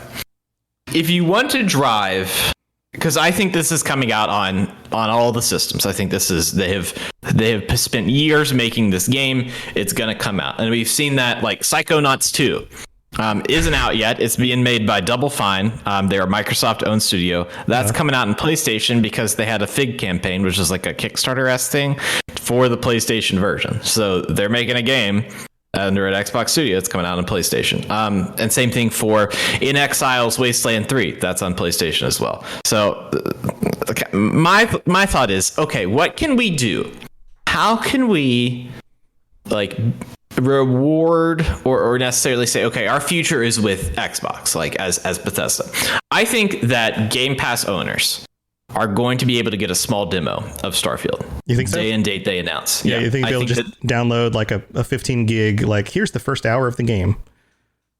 If you want to drive, because I think this is coming out on all the systems. I think this is they have spent years making this game. It's gonna come out, and we've seen that like Psychonauts 2. Isn't out yet. It's being made by Double Fine. They're a Microsoft-owned studio. That's coming out in PlayStation because they had a FIG campaign, which is like a Kickstarter-esque thing for the PlayStation version. So they're making a game under an Xbox Studio. It's coming out on PlayStation. And same thing for In Exile's Wasteland 3. That's on PlayStation as well. So my thought is, okay, what can we do? How can we like reward or necessarily say, okay, our future is with Xbox, like as Bethesda? I think that Game Pass owners are going to be able to get a small demo of Starfield. You think so? Day and date they announce. Yeah, you think they'll just download like a 15 gig, like here's the first hour of the game.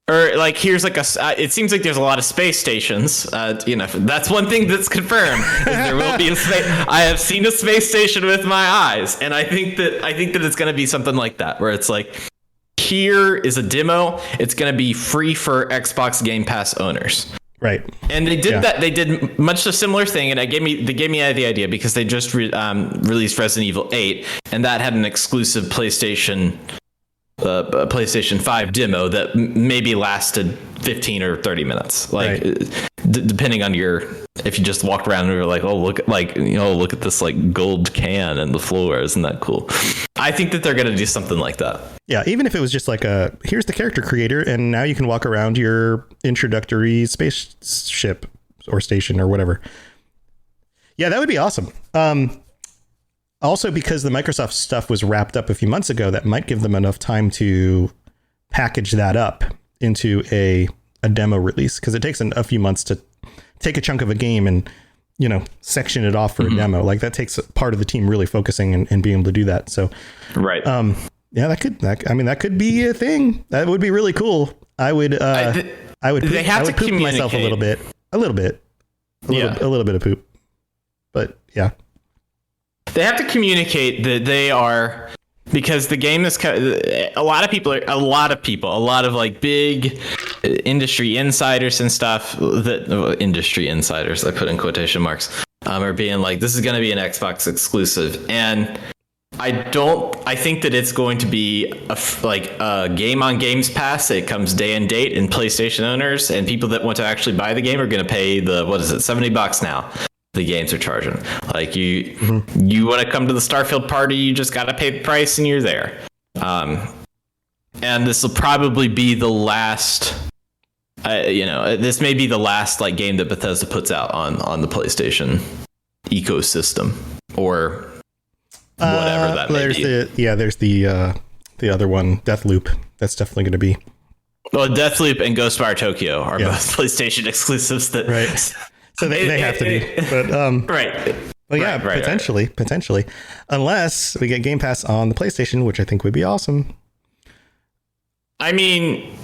Or like here's like it seems like there's a lot of space stations. That's one thing that's confirmed. Is there will be a space. I have seen a space station with my eyes, and I think that it's going to be something like that, where it's like, here is a demo. It's going to be free for Xbox Game Pass owners. Right. And they did that. They did much a similar thing, and they gave me the idea because they just released Resident Evil 8, and that had an exclusive PlayStation a PlayStation 5 demo that maybe lasted 15 or 30 minutes, like depending on if you just walked around and were like, oh, look, like, look at this like gold can in the floor, isn't that cool? I think that they're going to do something like that. Yeah, even if it was just like here's the character creator, and now you can walk around your introductory spaceship or station or whatever. Yeah, that would be awesome. Also, because the Microsoft stuff was wrapped up a few months ago, that might give them enough time to package that up into a demo release, because it takes a few months to take a chunk of a game and, section it off for a demo. Like, that takes part of the team really focusing and being able to do that. So, right. Yeah, that could be a thing. That would be really cool. I would poop myself a little bit, a little bit of poop, but yeah. They have to communicate that they are, because the game is a lot of like big industry insiders and stuff industry insiders, I put in quotation marks, are being like, this is going to be an Xbox exclusive. And I think that it's going to be a game on Games Pass. It comes day and date, and PlayStation owners and people that want to actually buy the game are going to pay $70 now. The games are charging. Like, you want to come to the Starfield party, you just got to pay the price and you're there. And this will probably be the last, this may be the last like game that Bethesda puts out on the PlayStation ecosystem, or whatever that may be. There's the other one, Deathloop. That's definitely going to be. Well, Deathloop and Ghostwire Tokyo are both PlayStation exclusives. Right. So they have to be, but right. But yeah, potentially, unless we get Game Pass on the PlayStation, which I think would be awesome. I mean,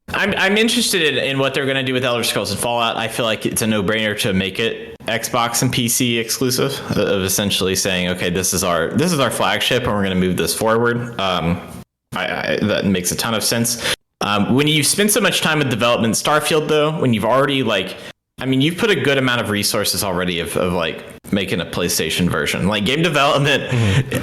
I'm interested in what they're going to do with Elder Scrolls and Fallout. I feel like it's a no-brainer to make it Xbox and PC exclusive, of essentially saying, okay, this is our flagship, and we're going to move this forward. That makes a ton of sense. When you spend so much time with development, Starfield, though, when you've already you've put a good amount of resources already of like making a PlayStation version. Like, game development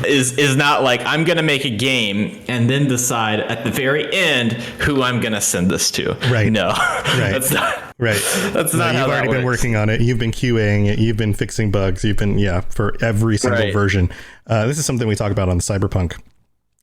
is not like, I'm going to make a game and then decide at the very end who I'm going to send this to. Right. No, right. That's not right. That's not how that works. You've already been working on it. You've been QAing it. You've been fixing bugs. You've been, for every single version. This is something we talk about on the Cyberpunk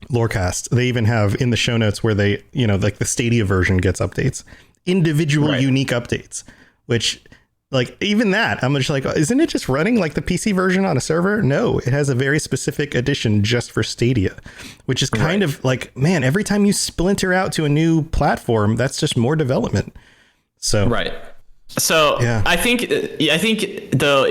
Lorecast. They even have in the show notes where they, like the Stadia version gets updates, individual unique updates, which, like, even that, I'm just like, isn't it just running like the PC version on a server? No, it has a very specific edition just for Stadia, which is kind of like, man, every time you splinter out to a new platform, that's just more development. So, So I think though,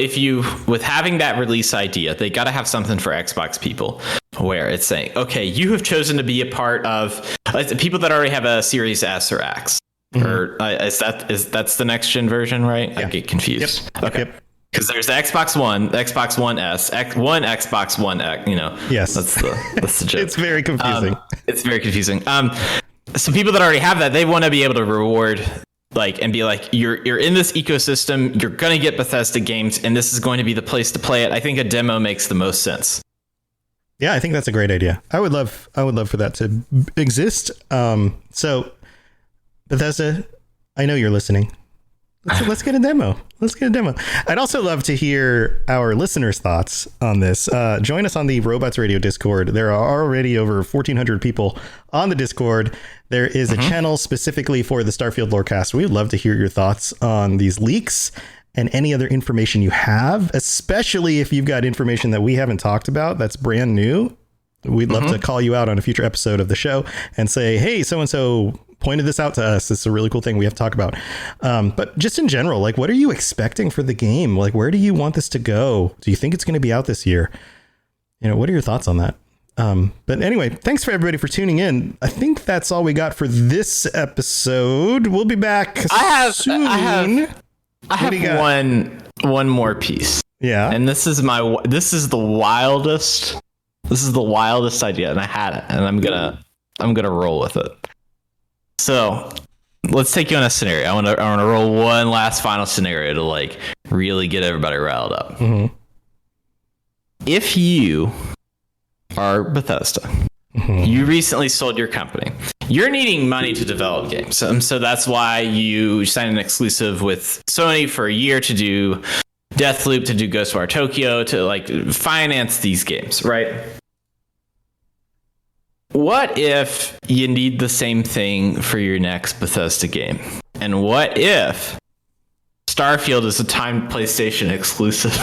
with having that release idea, they got to have something for Xbox people where it's saying, okay, you have chosen to be a part of people that already have a Series S or X. Or that's the next gen version, right? Yeah. I get confused. Yep. Okay. Because there's the Xbox One, Xbox One S, Xbox One X. Yes, that's the joke. It's very confusing. So people that already have that, they want to be able to reward, and be like, you're in this ecosystem, you're gonna get Bethesda games, and this is going to be the place to play it. I think a demo makes the most sense. Yeah, I think that's a great idea. I would love for that to exist. So, Bethesda, I know you're listening. Let's get a demo. I'd also love to hear our listeners' thoughts on this. Join us on the Robots Radio Discord. There are already over 1,400 people on the Discord. There is a channel specifically for the Starfield Lorecast. We'd love to hear your thoughts on these leaks and any other information you have, especially if you've got information that we haven't talked about that's brand new. We'd love to call you out on a future episode of the show and say, hey, so-and-so pointed this out to us. It's a really cool thing we have to talk about. But just in general, like, what are you expecting for the game? Like, where do you want this to go? Do you think it's going to be out this year? What are your thoughts on that? But anyway, thanks for everybody for tuning in. I think that's all we got for this episode. We'll be back soon. I have one more piece. Yeah. And this is the wildest idea, and I had it, and I'm gonna roll with it. So let's take you on a scenario. I want to roll one last final scenario to really get everybody riled up. If you are Bethesda You recently sold your company. You're needing money to develop games. So that's why you signed an exclusive with Sony for a year to do Deathloop, to do Ghostwire Tokyo, to like finance these games, right? What if you need the same thing for your next Bethesda game? And what if Starfield is a timed PlayStation exclusive?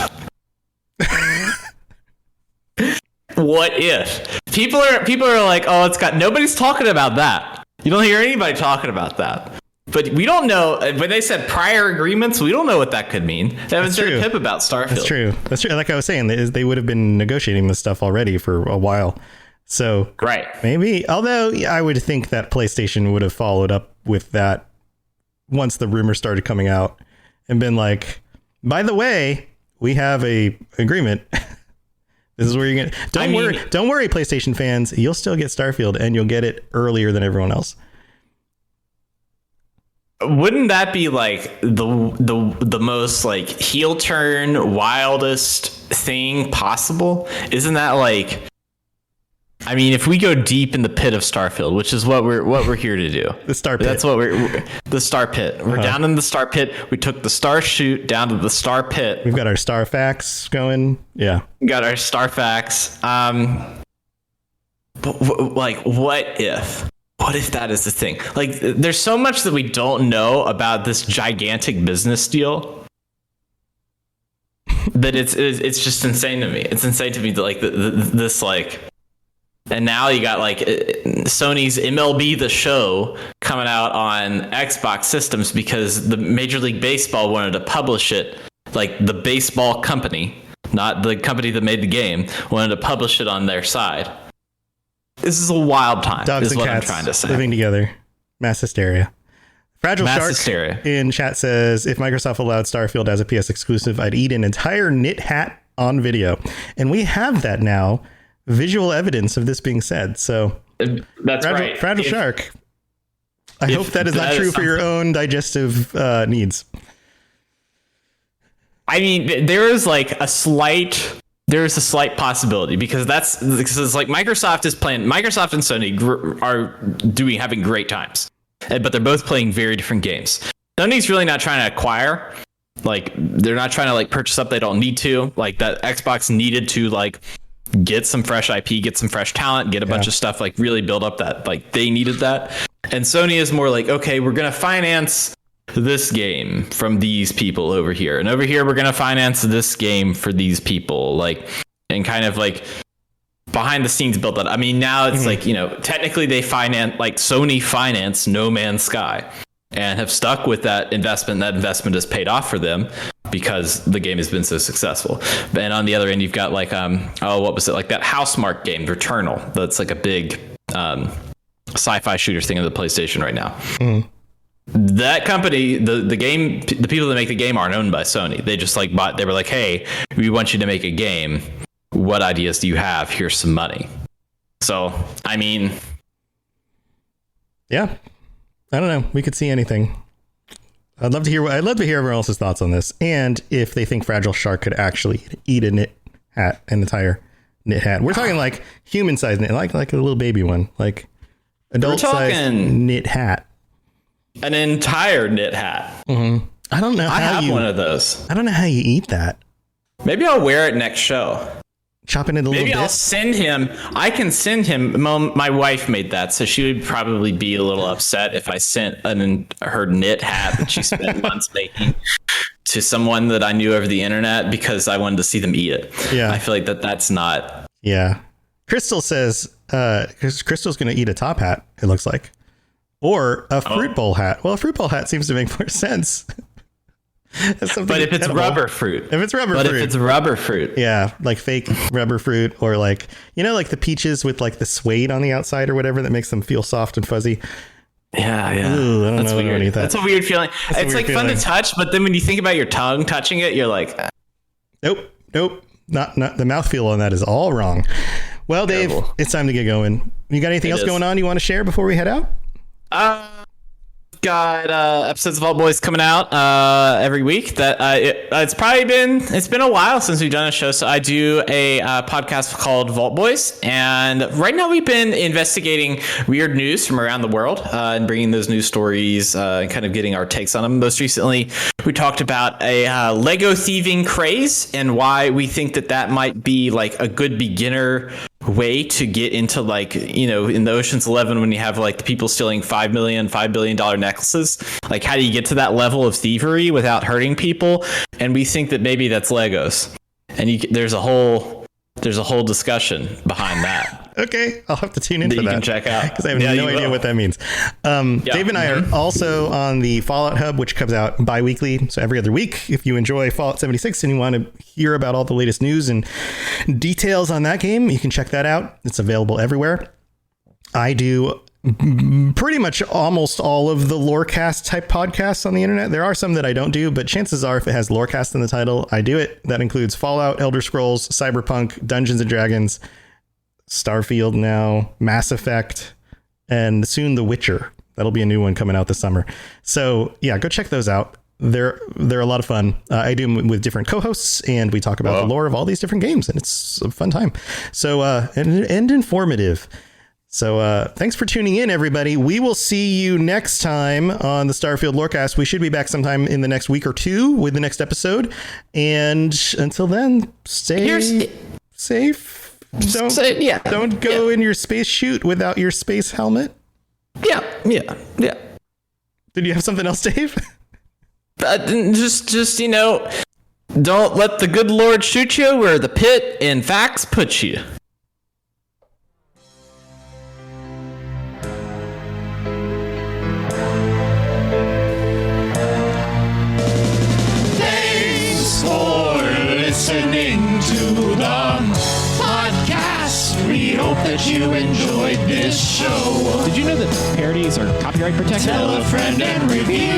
What if people are like, oh, it's got, nobody's talking about that. You don't hear anybody talking about that. But we don't know, when they said prior agreements, we don't know what that could mean. They haven't said a pip about Starfield. That's true. Like I was saying, they would have been negotiating this stuff already for a while. So right. Maybe, although I would think that PlayStation would have followed up with that once the rumors started coming out and been like, by the way, we have a agreement. This is where you're going to... Don't worry, PlayStation fans. You'll still get Starfield, and you'll get it earlier than everyone else. Wouldn't that be like the most like heel turn, wildest thing possible? Isn't that like... I mean, if we go deep in the pit of Starfield, which is what we're here to do. The Star Pit. That's what the Star Pit. We're down in the Star Pit. We took the Star Chute down to the Star Pit. We've got our Star Facts going. Yeah. We got our Star Facts. But like, what if? What if that is the thing? Like, there's so much that we don't know about this gigantic business deal that it's just insane to me. It's insane to me that like this like. And now you got like Sony's MLB The Show coming out on Xbox systems because the Major League Baseball wanted to publish it, like the baseball company, not the company that made the game, wanted to publish it on their side. This is a wild time. Dogs is and what cats I'm trying to say. Living together. Mass hysteria. Fragile Mass Shark hysteria. In chat says, if Microsoft allowed Starfield as a PS exclusive, I'd eat an entire knit hat on video. And we have that now. Visual evidence of this being said. So that's right. Fragile Shark. I hope that is not true for your own digestive needs. I mean, there is a slight possibility because it's like Microsoft and Sony are having great times, but they're both playing very different games. Sony's really not trying to acquire, like they're not trying to like purchase up they don't need to. Like that Xbox needed to like get some fresh IP, get some fresh talent, get a bunch of stuff, like really build up that, like they needed that. And Sony is more like, okay, we're going to finance this game from these people over here. And over here, we're going to finance this game for these people, like, and kind of like behind the scenes build that. I mean, now it's like, you know, technically they finance, like Sony financed No Man's Sky and have stuck with that investment. That investment has paid off for them because the game has been so successful. And on the other end, you've got like, what was it? Like that Housemarque game, Returnal. That's like a big sci-fi shooter thing on the PlayStation right now. That company, the people that make the game aren't owned by Sony. They just like they were like, hey, we want you to make a game. What ideas do you have? Here's some money. So, I mean. Yeah. I don't know. We could see anything. I'd love to hear everyone else's thoughts on this, and if they think Fragile Shark could actually eat a knit hat, an entire knit hat. We're talking like human-sized knit, like a little baby one, like adult-sized knit hat, an entire knit hat. I don't know. I have one of those. I don't know how you eat that. Maybe I'll wear it next show. Chop it into little bits. Maybe I'll send him. I can send him. My wife made that, so she would probably be a little upset if I sent her knit hat that she spent months making to someone that I knew over the internet because I wanted to see them eat it. Yeah, I feel like that's not. Yeah, Crystal says Crystal's going to eat a top hat. It looks like, or a fruit bowl hat. Well, a fruit bowl hat seems to make more sense. But if it's rubber fruit. If it's rubber fruit. Yeah, like fake rubber fruit, or like, you know, like the peaches with like the suede on the outside or whatever that makes them feel soft and fuzzy. Yeah. Ooh, I don't know. Weird. That's a weird feeling. It's like fun to touch, but then when you think about your tongue touching it, you're like, Nope. Not the mouthfeel on that is all wrong. Well, Dave, it's time to get going. You got anything else going on you want to share before we head out? got episodes of Vault Boys coming out every week. It's been a while since we've done a show, so I do a podcast called Vault Boys, and right now we've been investigating weird news from around the world and bringing those news stories and kind of getting our takes on them. Most recently, we talked about a Lego thieving craze and why we think that might be like a good beginner way to get into, like, you know, in the Ocean's 11 when you have like the people stealing $5 billion necklaces, like how do you get to that level of thievery without hurting people? And we think that maybe that's Legos, and there's a whole discussion behind that. Okay, I'll have to tune into that. You can check out, because I have no idea what that means. Dave and I are also on the Fallout Hub, which comes out bi-weekly, so every other week. If you enjoy Fallout 76 and you want to hear about all the latest news and details on that game, you can check that out. It's available everywhere. I do pretty much almost all of the Lorecast type podcasts on the internet. There are some that I don't do, but chances are if it has Lorecast in the title, I do it. That includes Fallout, Elder Scrolls, Cyberpunk, Dungeons and Dragons, Starfield now, Mass Effect, and soon The Witcher. That'll be a new one coming out this summer. So yeah, go check those out. They're a lot of fun. I do them with different co-hosts, and we talk about the lore of all these different games, and it's a fun time. So and informative. So thanks for tuning in, everybody. We will see you next time on the Starfield Lorecast. We should be back sometime in the next week or two with the next episode. And until then, stay safe. Don't go in your space chute without your space helmet. Yeah. Did you have something else, Dave? Just, you know, don't let the good Lord shoot you where the pit and facts put you. Thanks for listening to the podcast. We hope that you enjoyed this show. Did you know that parodies are copyright protected? Tell a friend and review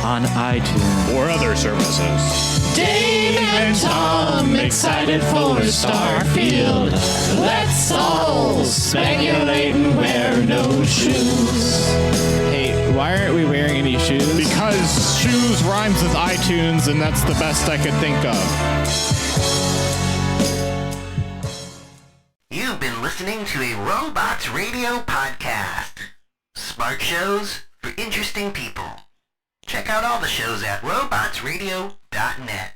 On iTunes. Or other services. Dave and Tom excited for Starfield. Let's all speculate and wear no shoes. Hey, why aren't we wearing any shoes? Because shoes rhymes with iTunes, and that's the best I could think of. You've been listening to a Robots Radio podcast. Smart shows for interesting people. Check out all the shows at robotsradio.net.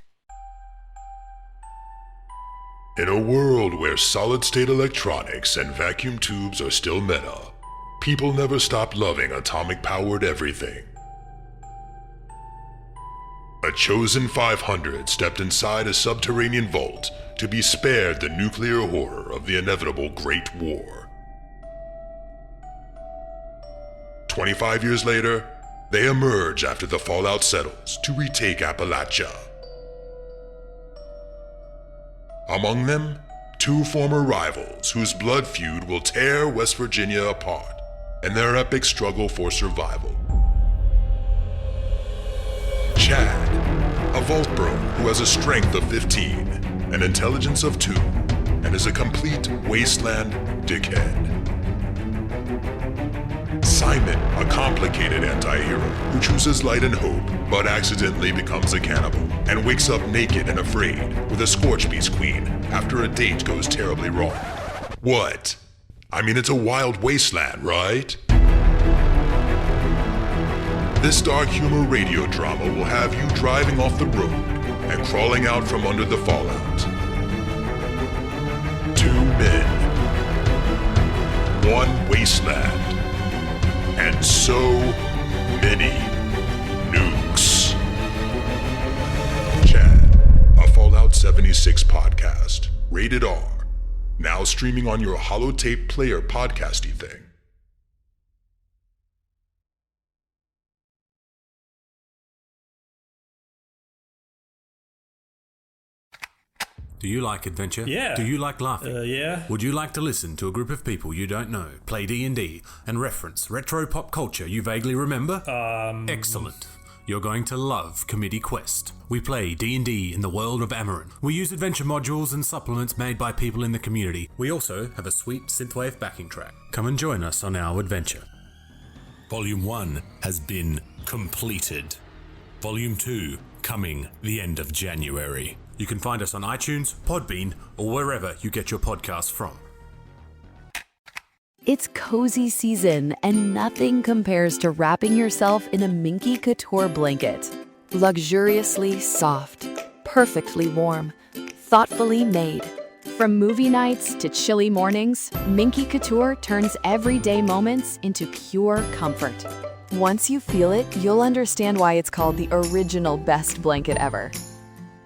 In a world where solid-state electronics and vacuum tubes are still meta, people never stop loving atomic-powered everything. A chosen 500 stepped inside a subterranean vault to be spared the nuclear horror of the inevitable Great War. 25 years later, they emerge after the fallout settles to retake Appalachia. Among them, two former rivals whose blood feud will tear West Virginia apart in their epic struggle for survival. Chad, a vault bro who has a strength of 15, an intelligence of 2, and is a complete wasteland dickhead. Simon, a complicated anti-hero who chooses light and hope, but accidentally becomes a cannibal and wakes up naked and afraid with a Scorch Beast queen after a date goes terribly wrong. What? I mean, it's a wild wasteland, right? This dark humor radio drama will have you driving off the road and crawling out from under the fallout. 2 men, 1 wasteland, and so many nukes. Chad, a Fallout 76 podcast, rated R, now streaming on your holotape player podcasty thing. Do you like adventure? Yeah. Do you like laughing? Yeah. Would you like to listen to a group of people you don't know play D&D and reference retro pop culture you vaguely remember? Excellent. You're going to love Committee Quest. We play D&D in the world of Amarin. We use adventure modules and supplements made by people in the community. We also have a sweet synthwave backing track. Come and join us on our adventure. Volume 1 has been completed. Volume 2 coming the end of January. You can find us on iTunes, Podbean, or wherever you get your podcasts from. It's cozy season, and nothing compares to wrapping yourself in a Minky Couture blanket. Luxuriously soft, perfectly warm, thoughtfully made. From movie nights to chilly mornings, Minky Couture turns everyday moments into pure comfort. Once you feel it, you'll understand why it's called the original best blanket ever.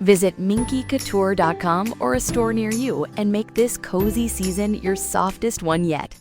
Visit minkycouture.com or a store near you and make this cozy season your softest one yet.